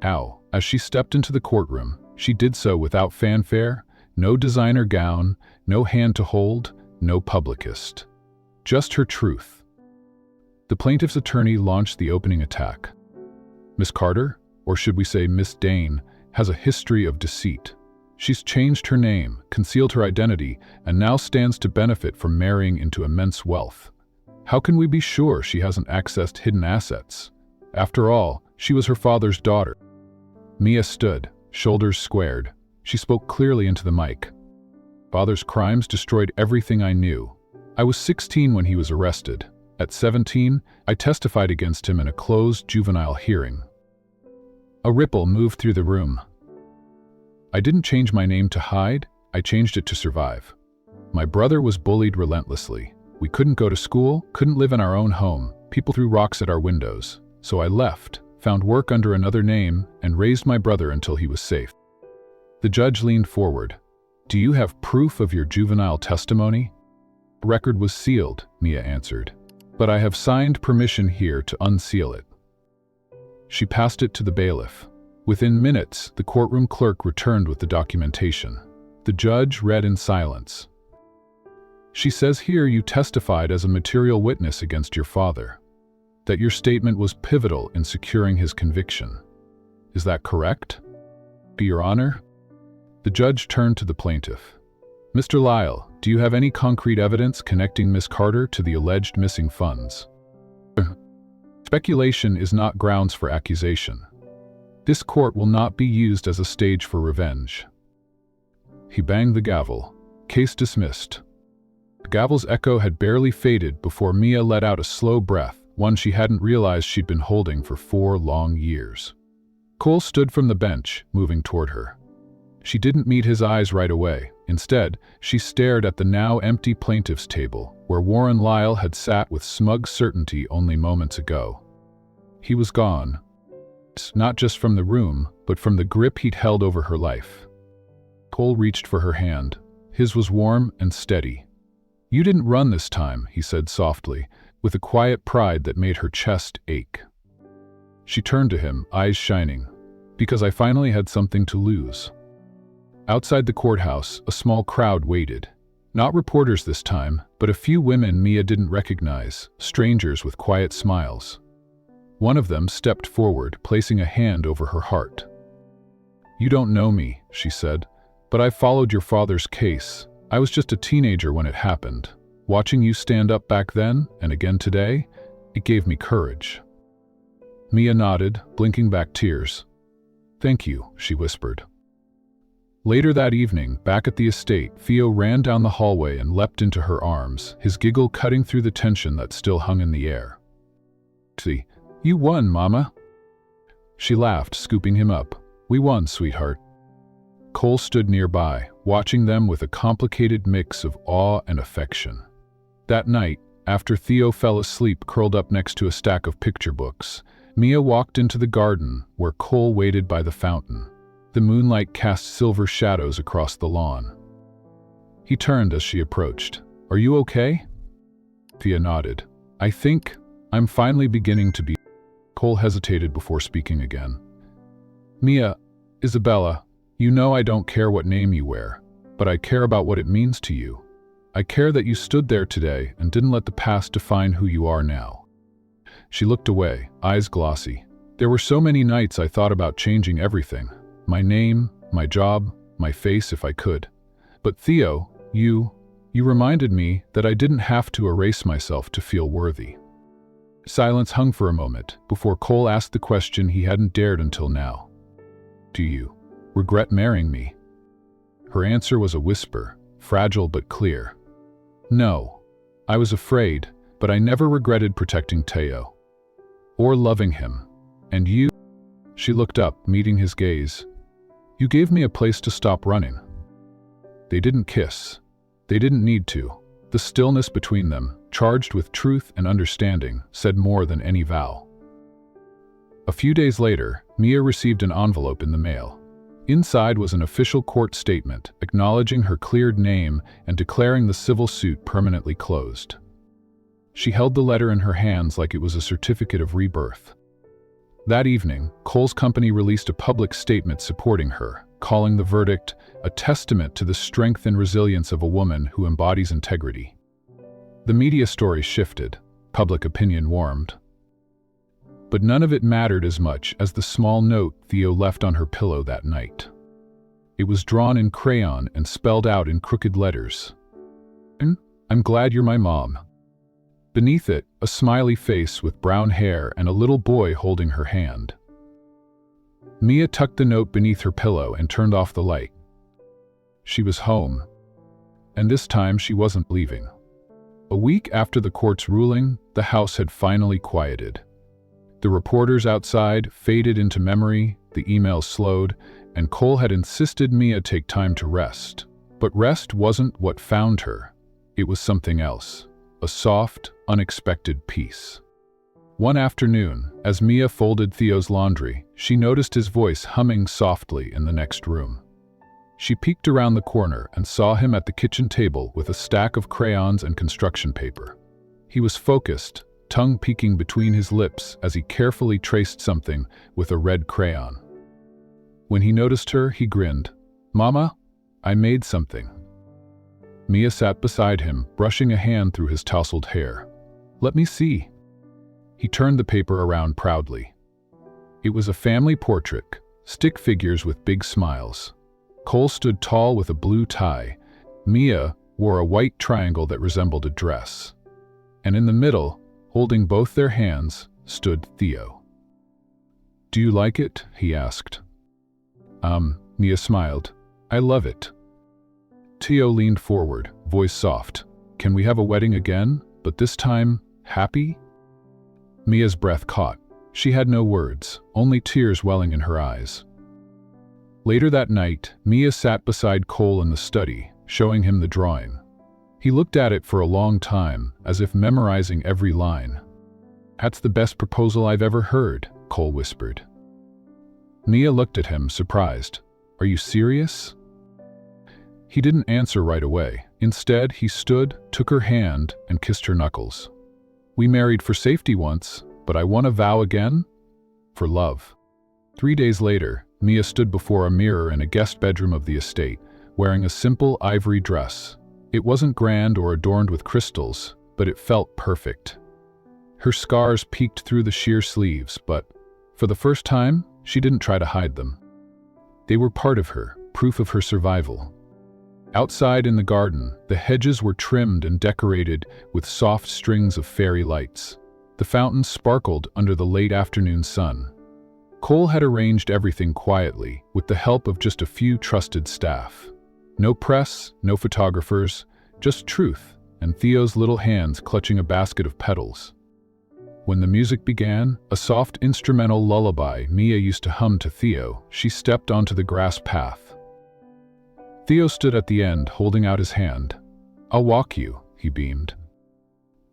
How? As she stepped into the courtroom, she did so without fanfare, no designer gown, no hand to hold, no publicist. Just her truth. The plaintiff's attorney launched the opening attack. "Miss Carter, or should we say Miss Dane, has a history of deceit. She's changed her name, concealed her identity, and now stands to benefit from marrying into immense wealth. How can we be sure she hasn't accessed hidden assets? After all, she was her father's daughter. Mia stood, shoulders squared. She spoke clearly into the mic. Father's crimes destroyed everything I knew. I was 16 when he was arrested. At 17, I testified against him in a closed juvenile hearing. A ripple moved through the room. I didn't change my name to hide, I changed it to survive. My brother was bullied relentlessly. We couldn't go to school, couldn't live in our own home. People threw rocks at our windows. So I left, found work under another name, and raised my brother until he was safe. The judge leaned forward. Do you have proof of your juvenile testimony? The record was sealed, Mia answered. But I have signed permission here to unseal it. She passed it to the bailiff. Within minutes, the courtroom clerk returned with the documentation. The judge read in silence. She says here you testified as a material witness against your father, that your statement was pivotal in securing his conviction. Is that correct? Your Honor? The judge turned to the plaintiff. Mr. Lyle, do you have any concrete evidence connecting Miss Carter to the alleged missing funds? Speculation is not grounds for accusation. This court will not be used as a stage for revenge. He banged the gavel. Case dismissed. The gavel's echo had barely faded before Mia let out a slow breath, one she hadn't realized she'd been holding for 4 long years. Cole stood from the bench, moving toward her. She didn't meet his eyes right away. Instead, she stared at the now empty plaintiff's table, where Warren Lyle had sat with smug certainty only moments ago. He was gone. Not just from the room, but from the grip he'd held over her life. Cole reached for her hand. His was warm and steady. You didn't run this time, he said softly, with a quiet pride that made her chest ache. She turned to him, eyes shining. Because I finally had something to lose. Outside the courthouse, a small crowd waited. Not reporters this time, but a few women Mia didn't recognize, strangers with quiet smiles. One of them stepped forward, placing a hand over her heart. You don't know me, she said, but I followed your father's case. I was just a teenager when it happened. Watching you stand up back then, and again today, it gave me courage. Mia nodded, blinking back tears. Thank you, she whispered. Later that evening, back at the estate, Theo ran down the hallway and leapt into her arms, his giggle cutting through the tension that still hung in the air. See, you won, Mama. She laughed, scooping him up. We won, sweetheart. Cole stood nearby, watching them with a complicated mix of awe and affection. That night, after Theo fell asleep curled up next to a stack of picture books, Mia walked into the garden where Cole waited by the fountain. The moonlight cast silver shadows across the lawn. He turned as she approached. Are you okay? Thea nodded. I think I'm finally beginning to be. Cole hesitated before speaking again. Mia, Isabella, you know I don't care what name you wear, but I care about what it means to you. I care that you stood there today and didn't let the past define who you are now. She looked away, eyes glossy. There were so many nights I thought about changing everything. My name, my job, my face if I could. But Theo, you reminded me that I didn't have to erase myself to feel worthy. Silence hung for a moment before Cole asked the question he hadn't dared until now. Do you regret marrying me? Her answer was a whisper, fragile but clear. No. I was afraid, but I never regretted protecting Theo. Or loving him. And you? She looked up, meeting his gaze. You gave me a place to stop running. They didn't kiss. They didn't need to. The stillness between them, charged with truth and understanding, said more than any vow. A few days later, Mia received an envelope in the mail. Inside was an official court statement acknowledging her cleared name and declaring the civil suit permanently closed. She held the letter in her hands like it was a certificate of rebirth. That evening, Cole's company released a public statement supporting her, calling the verdict a testament to the strength and resilience of a woman who embodies integrity. The media story shifted, public opinion warmed. But none of it mattered as much as the small note Theo left on her pillow that night. It was drawn in crayon and spelled out in crooked letters. I'm glad you're my mom. Beneath it, a smiley face with brown hair and a little boy holding her hand. Mia tucked the note beneath her pillow and turned off the light. She was home. And this time she wasn't leaving. A week after the court's ruling, the house had finally quieted. The reporters outside faded into memory, the emails slowed, and Cole had insisted Mia take time to rest. But rest wasn't what found her. It was something else. A soft, unexpected peace. One afternoon, as Mia folded Theo's laundry, she noticed his voice humming softly in the next room. She peeked around the corner and saw him at the kitchen table with a stack of crayons and construction paper. He was focused, tongue peeking between his lips as he carefully traced something with a red crayon. When he noticed her, he grinned. "Mama, I made something." Mia sat beside him, brushing a hand through his tousled hair. "Let me see." He turned the paper around proudly. It was a family portrait, stick figures with big smiles. Cole stood tall with a blue tie. Mia wore a white triangle that resembled a dress. And in the middle, holding both their hands, stood Theo. "Do you like it?" he asked. Mia smiled. "I love it." Theo leaned forward, voice soft. "Can we have a wedding again, but this time, happy?" Mia's breath caught. She had no words, only tears welling in her eyes. Later that night, Mia sat beside Cole in the study, showing him the drawing. He looked at it for a long time, as if memorizing every line. "That's the best proposal I've ever heard," Cole whispered. Mia looked at him, surprised. "Are you serious?" He didn't answer right away. Instead, he stood, took her hand, and kissed her knuckles. "We married for safety once, but I want to vow again? For love." 3 days later, Mia stood before a mirror in a guest bedroom of the estate, wearing a simple ivory dress. It wasn't grand or adorned with crystals, but it felt perfect. Her scars peeked through the sheer sleeves, but, for the first time, she didn't try to hide them. They were part of her, proof of her survival. Outside in the garden, the hedges were trimmed and decorated with soft strings of fairy lights. The fountains sparkled under the late afternoon sun. Cole had arranged everything quietly, with the help of just a few trusted staff. No press, no photographers, just truth, and Theo's little hands clutching a basket of petals. When the music began, a soft instrumental lullaby Mia used to hum to Theo, she stepped onto the grass path. Theo stood at the end, holding out his hand. "I'll walk you," he beamed.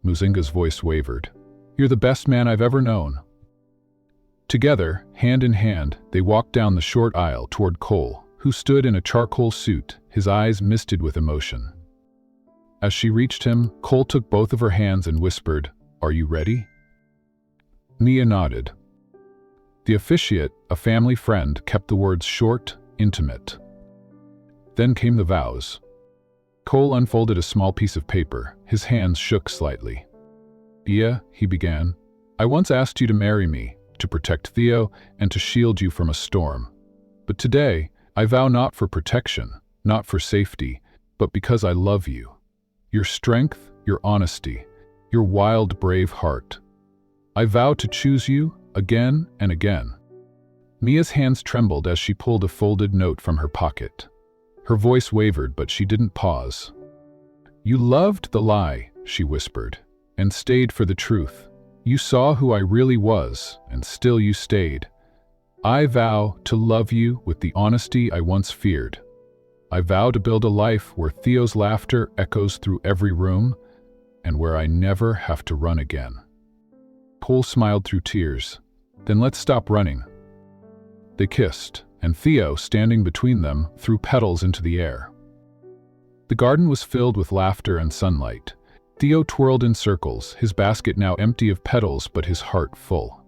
Muzinga's voice wavered. "You're the best man I've ever known." Together, hand in hand, they walked down the short aisle toward Cole, who stood in a charcoal suit, his eyes misted with emotion. As she reached him, Cole took both of her hands and whispered, "Are you ready?" Mia nodded. The officiant, a family friend, kept the words short, intimate. Then came the vows. Cole unfolded a small piece of paper. His hands shook slightly. "Mia," he began, "I once asked you to marry me, to protect Theo, and to shield you from a storm. But today, I vow not for protection, not for safety, but because I love you. Your strength, your honesty, your wild, brave heart. I vow to choose you again and again." Mia's hands trembled as she pulled a folded note from her pocket. Her voice wavered, but she didn't pause. "You loved the lie," she whispered, "and stayed for the truth. You saw who I really was, and still you stayed. I vow to love you with the honesty I once feared. I vow to build a life where Theo's laughter echoes through every room, and where I never have to run again." Cole smiled through tears. "Then let's stop running." They kissed, and Theo, standing between them, threw petals into the air. The garden was filled with laughter and sunlight. Theo twirled in circles, his basket now empty of petals but his heart full.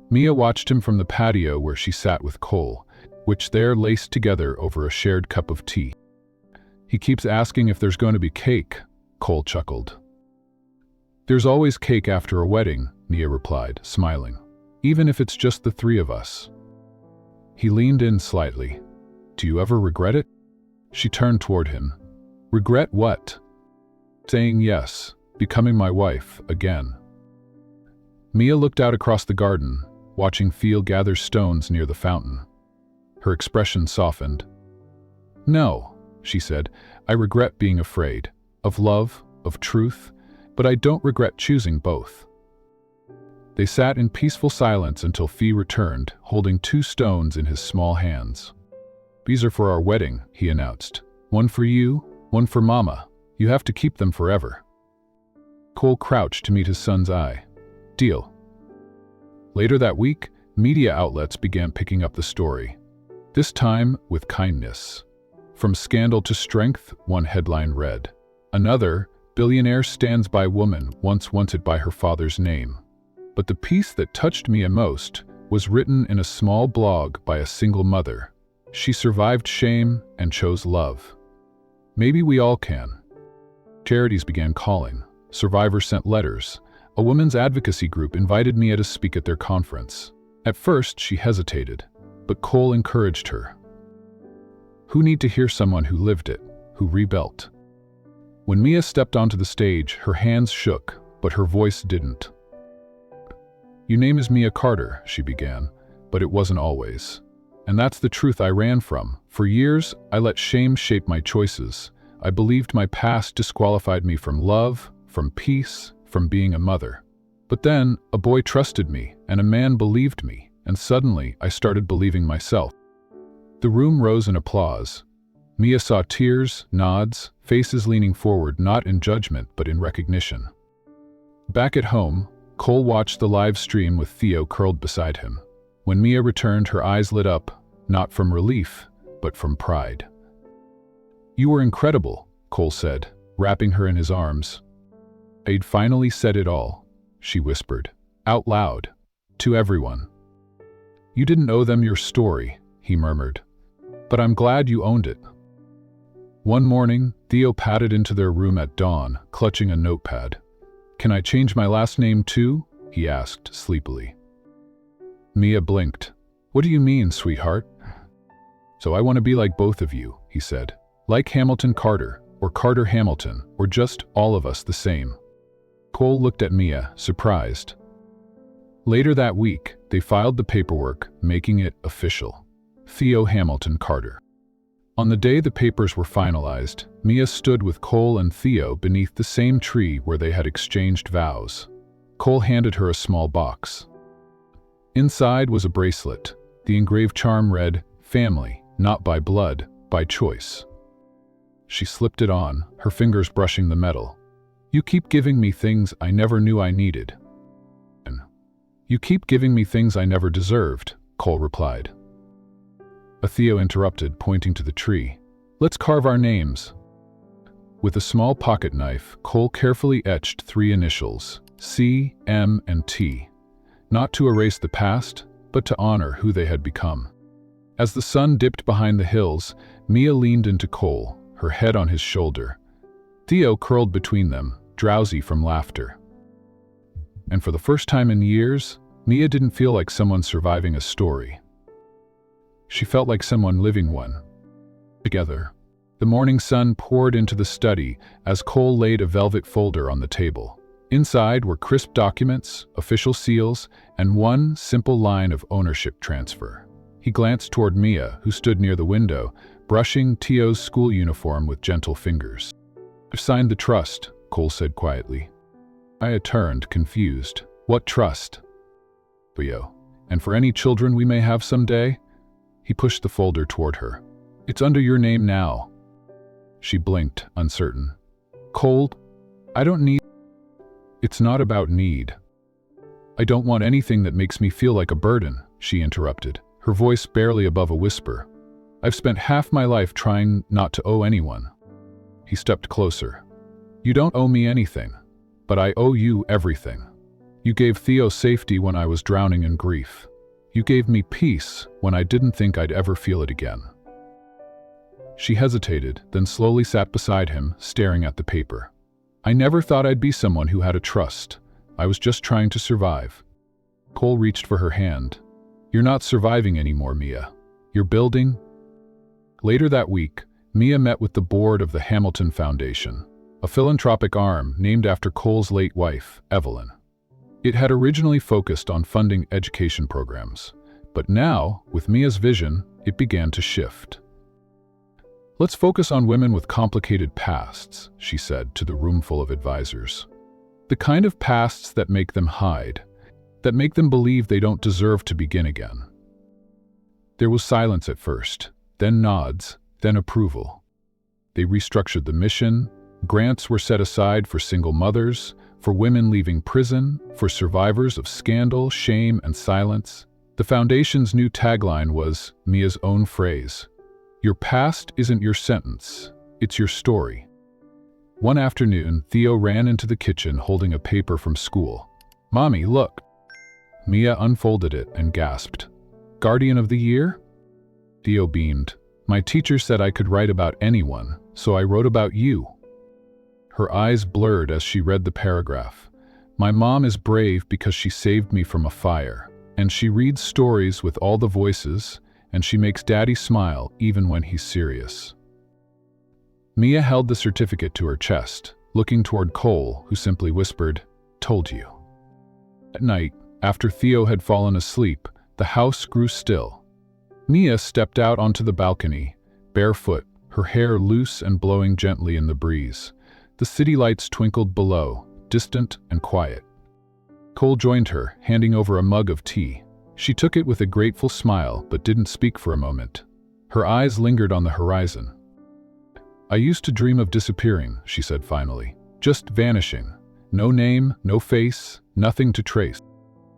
Mia watched him from the patio where she sat with Cole, which there laced together over a shared cup of tea. "He keeps asking if there's going to be cake," Cole chuckled. "There's always cake after a wedding," Mia replied, smiling, "even if it's just the three of us." He leaned in slightly. "Do you ever regret it?" She turned toward him. "Regret what?" "Saying yes. becoming my wife again. Mia looked out across the garden, watching Theo gather stones near the fountain. Her expression softened. "No," she said, "I regret being afraid. Of love, of truth, but I don't regret choosing both." They sat in peaceful silence until Theo returned, holding 2 stones in his small hands. "These are for our wedding," he announced. "One for you, one for Mama. You have to keep them forever." Cole crouched to meet his son's eye. "Deal." Later that week, media outlets began picking up the story. This time with kindness. From scandal to strength, one headline read. Another, "Billionaire stands by woman once wanted by her father's name." But the piece that touched me most was written in a small blog by a single mother. She survived shame and chose love. Maybe we all can. Charities began calling. Survivors sent letters. A women's advocacy group invited Mia to speak at their conference. At first, she hesitated, but Cole encouraged her. Who need to hear someone who lived it, who rebuilt? When Mia stepped onto the stage, her hands shook, but her voice didn't. "Your name is Mia Carter," she began, "but it wasn't always. And that's the truth I ran from. For years, I let shame shape my choices. I believed my past disqualified me from love, from peace, from being a mother. But then, a boy trusted me, and a man believed me, and suddenly I started believing myself." The room rose in applause. Mia saw tears, nods, faces leaning forward not in judgment but in recognition. Back at home, Cole watched the live stream with Theo curled beside him. When Mia returned, her eyes lit up, not from relief, but from pride. "You were incredible," Cole said, wrapping her in his arms. "I'd finally said it all," she whispered, out loud, to everyone. "You didn't owe them your story," he murmured, "but I'm glad you owned it." One morning, Theo padded into their room at dawn, clutching a notepad. "Can I change my last name too?" he asked sleepily. Mia blinked. "What do you mean, sweetheart?" "So I want to be like both of you," he said. "Like Hamilton Carter, or Carter Hamilton, or just all of us the same." Cole looked at Mia, surprised. Later that week, they filed the paperwork, making it official. Theo Hamilton Carter. On the day the papers were finalized, Mia stood with Cole and Theo beneath the same tree where they had exchanged vows. Cole handed her a small box. Inside was a bracelet. The engraved charm read, "Family, not by blood, by choice." She slipped it on, her fingers brushing the metal. "You keep giving me things I never knew I needed." "You keep giving me things I never deserved," Cole replied. Theo interrupted, pointing to the tree. "Let's carve our names." With a small pocket knife, Cole carefully etched 3 initials, C, M, and T. Not to erase the past, but to honor who they had become. As the sun dipped behind the hills, Mia leaned into Cole, her head on his shoulder. Theo curled between them, drowsy from laughter. And for the first time in years, Mia didn't feel like someone surviving a story. She felt like someone living one. Together. The morning sun poured into the study as Cole laid a velvet folder on the table. Inside were crisp documents, official seals, and one simple line of ownership transfer. He glanced toward Mia, who stood near the window, brushing Theo's school uniform with gentle fingers. "I've signed the trust," Cole said quietly. Mia turned, confused. "What trust?" "Theo. And for any children we may have someday?" He pushed the folder toward her. "It's under your name now." She blinked, uncertain. "Cole, I don't need—" "It's not about need. I don't want anything that makes me feel like a burden," she interrupted, her voice barely above a whisper. "I've spent half my life trying not to owe anyone." He stepped closer. "You don't owe me anything, but I owe you everything. You gave Theo safety when I was drowning in grief. You gave me peace when I didn't think I'd ever feel it again." She hesitated, then slowly sat beside him, staring at the paper. "I never thought I'd be someone who had a trust. I was just trying to survive." Cole reached for her hand. "You're not surviving anymore, Mia. You're building." Later that week, Mia met with the board of the Hamilton Foundation. a philanthropic arm named after Cole's late wife, Evelyn. It had originally focused on funding education programs, but now, with Mia's vision, it began to shift. "Let's focus on women with complicated pasts," she said to the roomful of advisors. "The kind of pasts that make them hide, that make them believe they don't deserve to begin again." There was silence at first, then nods, then approval. They restructured the mission. Grants were set aside for single mothers, for women leaving prison, for survivors of scandal, shame, and silence. The foundation's new tagline was Mia's own phrase: "Your past isn't your sentence, it's your story." One afternoon, Theo ran into the kitchen holding a paper from school. "Mommy, look." Mia unfolded it and gasped. "Guardian of the Year?" Theo beamed. "My teacher said I could write about anyone, so I wrote about you." Her eyes blurred as she read the paragraph. "My mom is brave because she saved me from a fire, and she reads stories with all the voices, and she makes Daddy smile even when he's serious." Mia held the certificate to her chest, looking toward Cole, who simply whispered, "Told you." At night, after Theo had fallen asleep, the house grew still. Mia stepped out onto the balcony, barefoot, her hair loose and blowing gently in the breeze. The city lights twinkled below, distant and quiet. Cole joined her, handing over a mug of tea. She took it with a grateful smile, but didn't speak for a moment. Her eyes lingered on the horizon. "I used to dream of disappearing," she said finally. "Just vanishing. No name, no face, nothing to trace."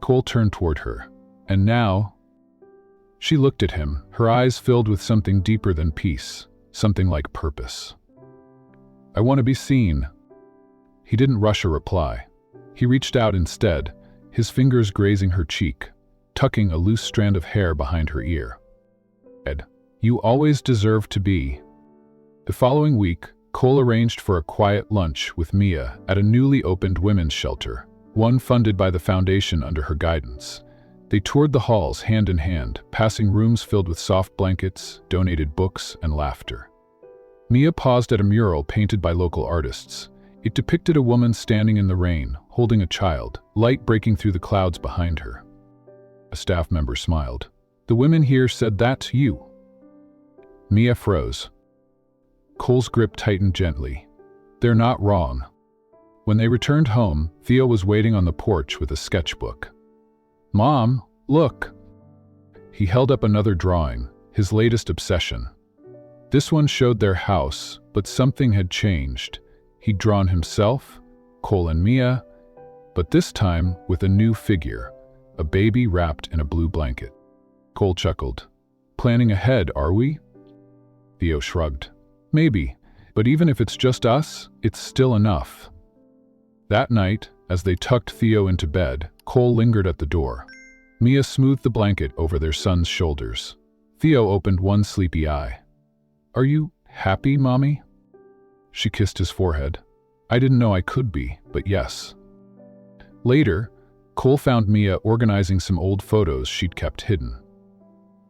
Cole turned toward her. "And now?" She looked at him, her eyes filled with something deeper than peace, something like purpose. "I want to be seen." He didn't rush a reply. He reached out instead, his fingers grazing her cheek, tucking a loose strand of hair behind her ear. "Ed, you always deserve to be." The following week, Cole arranged for a quiet lunch with Mia at a newly opened women's shelter, one funded by the foundation under her guidance. They toured the halls hand in hand, passing rooms filled with soft blankets, donated books, and laughter. Mia paused at a mural painted by local artists. It depicted a woman standing in the rain, holding a child, light breaking through the clouds behind her. A staff member smiled. "The women here said that's you." Mia froze. Cole's grip tightened gently. "They're not wrong." When they returned home, Theo was waiting on the porch with a sketchbook. "Mom, look." He held up another drawing, his latest obsession. This one showed their house, but something had changed. He'd drawn himself, Cole and Mia, but this time with a new figure, a baby wrapped in a blue blanket. Cole chuckled. "Planning ahead, are we?" Theo shrugged. "Maybe, but even if it's just us, it's still enough." That night, as they tucked Theo into bed, Cole lingered at the door. Mia smoothed the blanket over their son's shoulders. Theo opened one sleepy eye. "Are you happy, Mommy?" She kissed his forehead. "I didn't know I could be, but yes." Later, Cole found Mia organizing some old photos she'd kept hidden.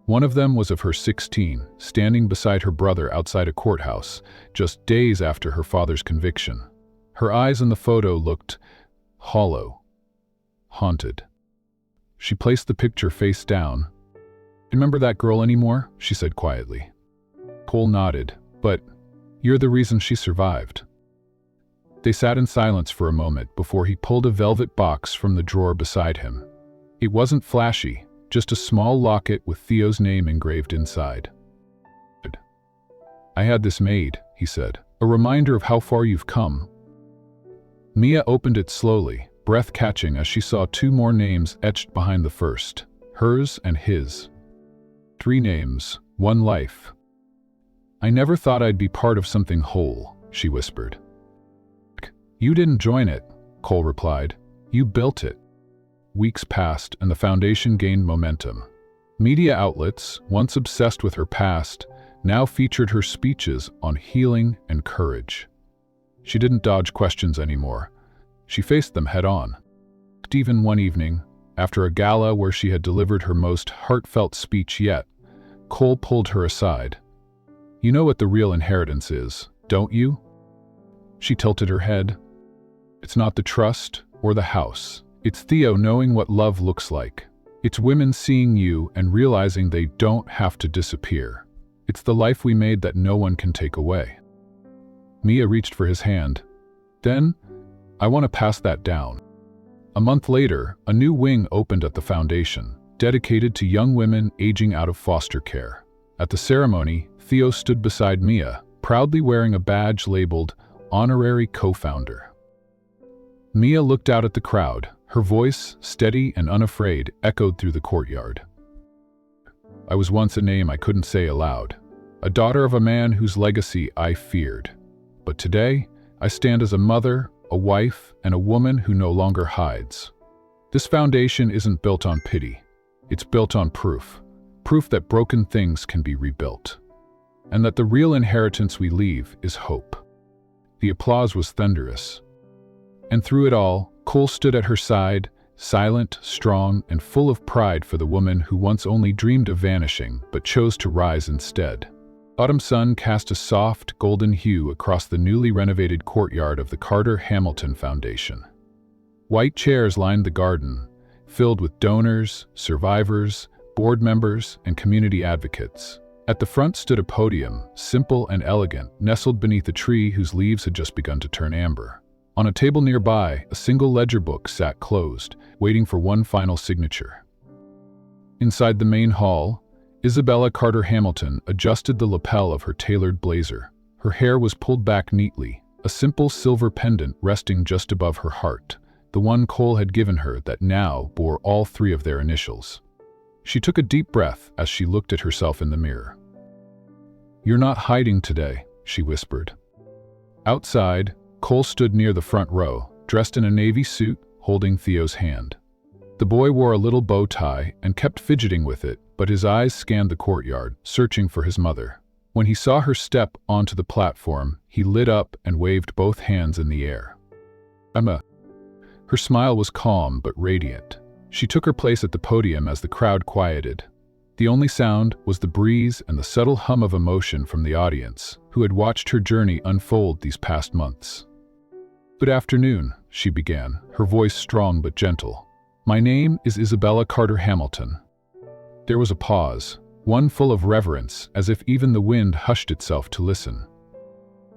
One of them was of her 16, standing beside her brother outside a courthouse, just days after her father's conviction. Her eyes in the photo looked hollow, haunted. She placed the picture face down. "Remember that girl anymore?" she said quietly. Cole nodded. "But you're the reason she survived." They sat in silence for a moment before he pulled a velvet box from the drawer beside him. It wasn't flashy, just a small locket with Theo's name engraved inside. "I had this made," he said, "a reminder of how far you've come." Mia opened it slowly, breath catching as she saw two more names etched behind the first, hers and his. 3 names, 1 life. "I never thought I'd be part of something whole," she whispered. "You didn't join it," Cole replied. "You built it." Weeks passed and the foundation gained momentum. Media outlets, once obsessed with her past, now featured her speeches on healing and courage. She didn't dodge questions anymore. She faced them head-on. Even one evening, after a gala where she had delivered her most heartfelt speech yet, Cole pulled her aside. "You know what the real inheritance is, don't you?" She tilted her head. It's not the trust or the house. It's Theo knowing what love looks like. It's women seeing you and realizing they don't have to disappear. It's the life we made that no one can take away. Mia reached for his hand. Then, I want to pass that down. A month later, a new wing opened at the foundation, dedicated to young women aging out of foster care. At the ceremony, Theo stood beside Mia, proudly wearing a badge labeled Honorary Co-Founder. Mia looked out at the crowd. Her voice, steady and unafraid, echoed through the courtyard. I was once a name I couldn't say aloud, a daughter of a man whose legacy I feared. But today, I stand as a mother, a wife, and a woman who no longer hides. This foundation isn't built on pity. It's built on proof. Proof that broken things can be rebuilt. And that the real inheritance we leave is hope. The applause was thunderous. And through it all, Cole stood at her side, silent, strong, and full of pride for the woman who once only dreamed of vanishing but chose to rise instead. Autumn sun cast a soft, golden hue across the newly renovated courtyard of the Carter Hamilton Foundation. White chairs lined the garden, filled with donors, survivors, board members, and community advocates. At the front stood a podium, simple and elegant, nestled beneath a tree whose leaves had just begun to turn amber. On a table nearby, a single ledger book sat closed, waiting for one final signature. Inside the main hall, Isabella Carter Hamilton adjusted the lapel of her tailored blazer. Her hair was pulled back neatly, a simple silver pendant resting just above her heart, the one Cole had given her that now bore all three of their initials. She took a deep breath as she looked at herself in the mirror. "You're not hiding today," she whispered. Outside, Cole stood near the front row, dressed in a navy suit, holding Theo's hand. The boy wore a little bow tie and kept fidgeting with it, but his eyes scanned the courtyard, searching for his mother. When he saw her step onto the platform, he lit up and waved both hands in the air. "Emma." Her smile was calm but radiant. She took her place at the podium as the crowd quieted. The only sound was the breeze and the subtle hum of emotion from the audience, who had watched her journey unfold these past months. "Good afternoon," she began, her voice strong but gentle. "My name is Isabella Carter Hamilton." There was a pause, one full of reverence, as if even the wind hushed itself to listen.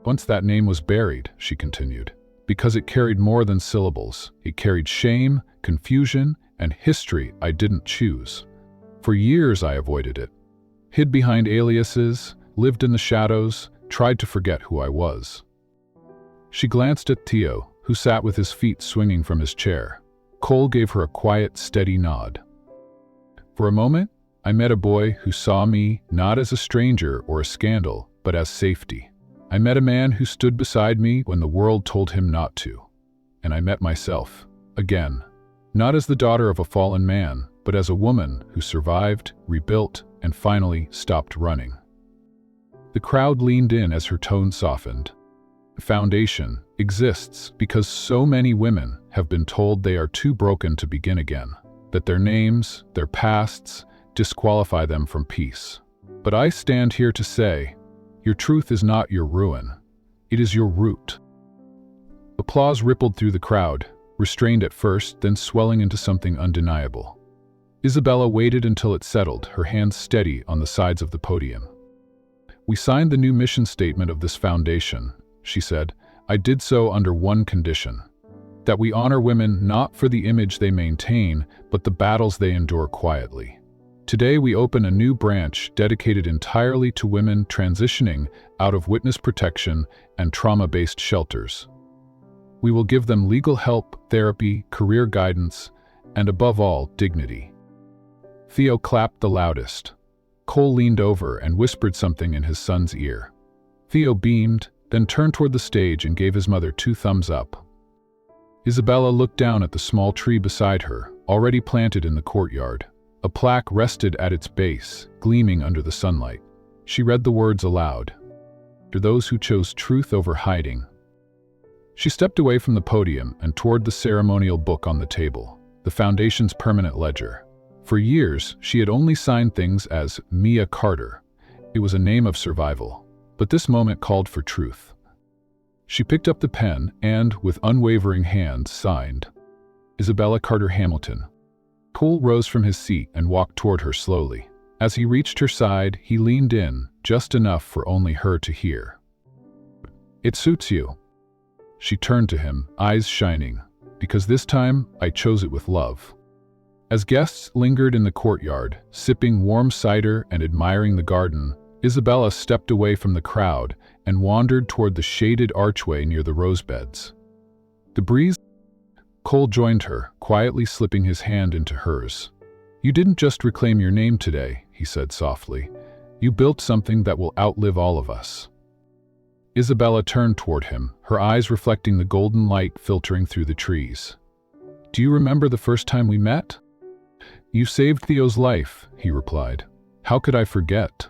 "Once that name was buried," she continued, "because it carried more than syllables. It carried shame, confusion, and history I didn't choose. For years I avoided it, hid behind aliases, lived in the shadows, tried to forget who I was." She glanced at Theo, who sat with his feet swinging from his chair. Cole gave her a quiet, steady nod. "For a moment, I met a boy who saw me not as a stranger or a scandal, but as safety. I met a man who stood beside me when the world told him not to. And I met myself, again, not as the daughter of a fallen man, but as a woman who survived, rebuilt, and finally stopped running." The crowd leaned in as her tone softened. The foundation exists because so many women have been told they are too broken to begin again, that their names, their pasts, disqualify them from peace. But I stand here to say, your truth is not your ruin. It is your root. Applause rippled through the crowd, restrained at first, then swelling into something undeniable. Isabella waited until it settled, her hands steady on the sides of the podium. "We signed the new mission statement of this foundation," she said. "I did so under one condition, that we honor women not for the image they maintain, but the battles they endure quietly. Today we open a new branch dedicated entirely to women transitioning out of witness protection and trauma-based shelters. We will give them legal help, therapy, career guidance, and above all, dignity." Theo clapped the loudest. Cole leaned over and whispered something in his son's ear. Theo beamed, then turned toward the stage and gave his mother 2 thumbs up. Isabella looked down at the small tree beside her, already planted in the courtyard. A plaque rested at its base, gleaming under the sunlight. She read the words aloud. "To those who chose truth over hiding." She stepped away from the podium and toward the ceremonial book on the table, the foundation's permanent ledger. For years, she had only signed things as Mia Carter. It was a name of survival. But this moment called for truth. She picked up the pen and, with unwavering hand, signed, Isabella Carter Hamilton. Cole rose from his seat and walked toward her slowly. As he reached her side, he leaned in, just enough for only her to hear. It suits you. She turned to him, eyes shining, because this time I chose it with love. As guests lingered in the courtyard, sipping warm cider and admiring the garden, Isabella stepped away from the crowd and wandered toward the shaded archway near the rosebeds. The breeze. Cole joined her, quietly slipping his hand into hers. You didn't just reclaim your name today, he said softly. You built something that will outlive all of us. Isabella turned toward him, her eyes reflecting the golden light filtering through the trees. Do you remember the first time we met? You saved Theo's life, he replied. How could I forget?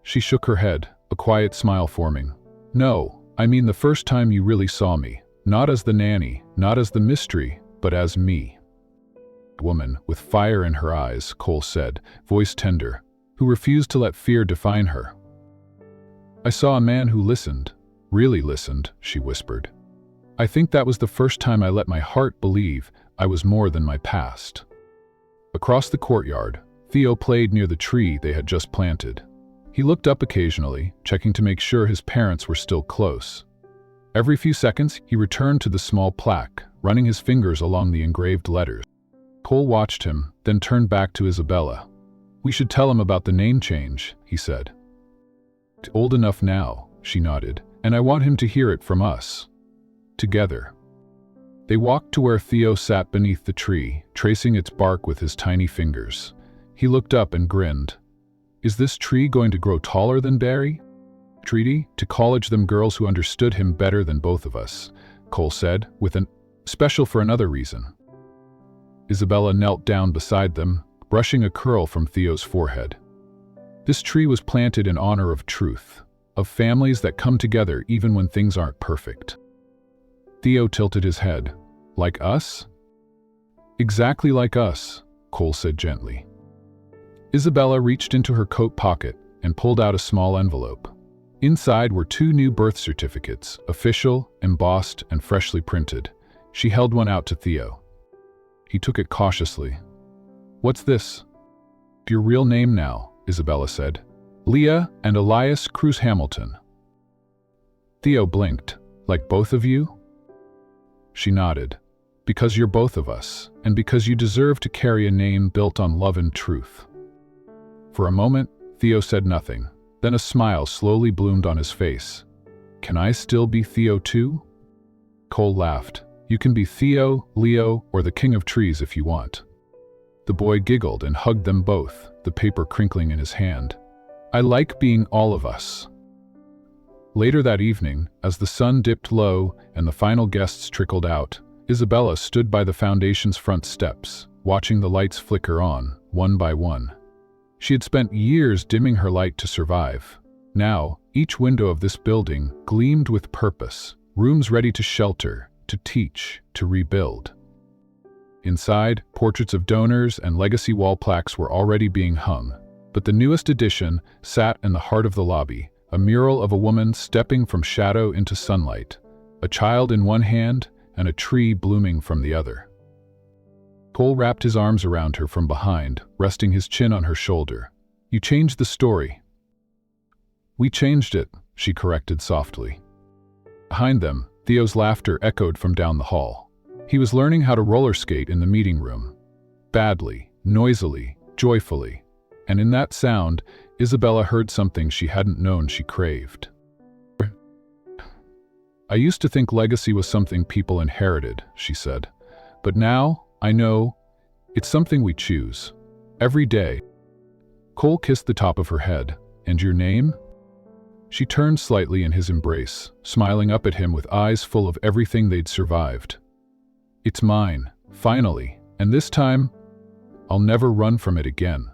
She shook her head, a quiet smile forming. No, I mean the first time you really saw me. Not as the nanny, not as the mystery, but as me. Woman, with fire in her eyes, Cole said, voice tender, who refused to let fear define her. I saw a man who listened, really listened, she whispered. I think that was the first time I let my heart believe I was more than my past. Across the courtyard, Theo played near the tree they had just planted. He looked up occasionally, checking to make sure his parents were still close. Every few seconds, he returned to the small plaque, running his fingers along the engraved letters. Cole watched him, then turned back to Isabella. We should tell him about the name change, he said. Old enough now, she nodded, and I want him to hear it from us. Together. They walked to where Theo sat beneath the tree, tracing its bark with his tiny fingers. He looked up and grinned. Is this tree going to grow taller than Barry? Treaty, to college them girls who understood him better than both of us, Cole said, with an special for another reason. Isabella knelt down beside them, brushing a curl from Theo's forehead. This tree was planted in honor of truth, of families that come together even when things aren't perfect. Theo tilted his head. Like us? Exactly like us, Cole said gently. Isabella reached into her coat pocket and pulled out a small envelope. Inside were 2 new birth certificates, official, embossed, and freshly printed. She held one out to Theo. He took it cautiously. What's this? Your real name now, Isabella said. Leah and Elias Cruz Hamilton. Theo blinked. Like both of you? She nodded. Because you're both of us, and because you deserve to carry a name built on love and truth. For a moment, Theo said nothing. Then a smile slowly bloomed on his face. Can I still be Theo too? Cole laughed. You can be Theo, Leo, or the King of Trees if you want. The boy giggled and hugged them both, the paper crinkling in his hand. I like being all of us. Later that evening, as the sun dipped low and the final guests trickled out, Isabella stood by the foundation's front steps, watching the lights flicker on, one by one. She had spent years dimming her light to survive. Now, each window of this building gleamed with purpose, rooms ready to shelter, to teach, to rebuild. Inside, portraits of donors and legacy wall plaques were already being hung, but the newest addition sat in the heart of the lobby, a mural of a woman stepping from shadow into sunlight, a child in one hand and a tree blooming from the other. Cole wrapped his arms around her from behind, resting his chin on her shoulder. You changed the story. We changed it, she corrected softly. Behind them, Theo's laughter echoed from down the hall. He was learning how to roller skate in the meeting room. Badly, noisily, joyfully. And in that sound, Isabella heard something she hadn't known she craved. I used to think legacy was something people inherited, she said. But now, I know, it's something we choose. Every day. Cole kissed the top of her head. And your name? She turned slightly in his embrace, smiling up at him with eyes full of everything they'd survived. It's mine, finally, and this time, I'll never run from it again.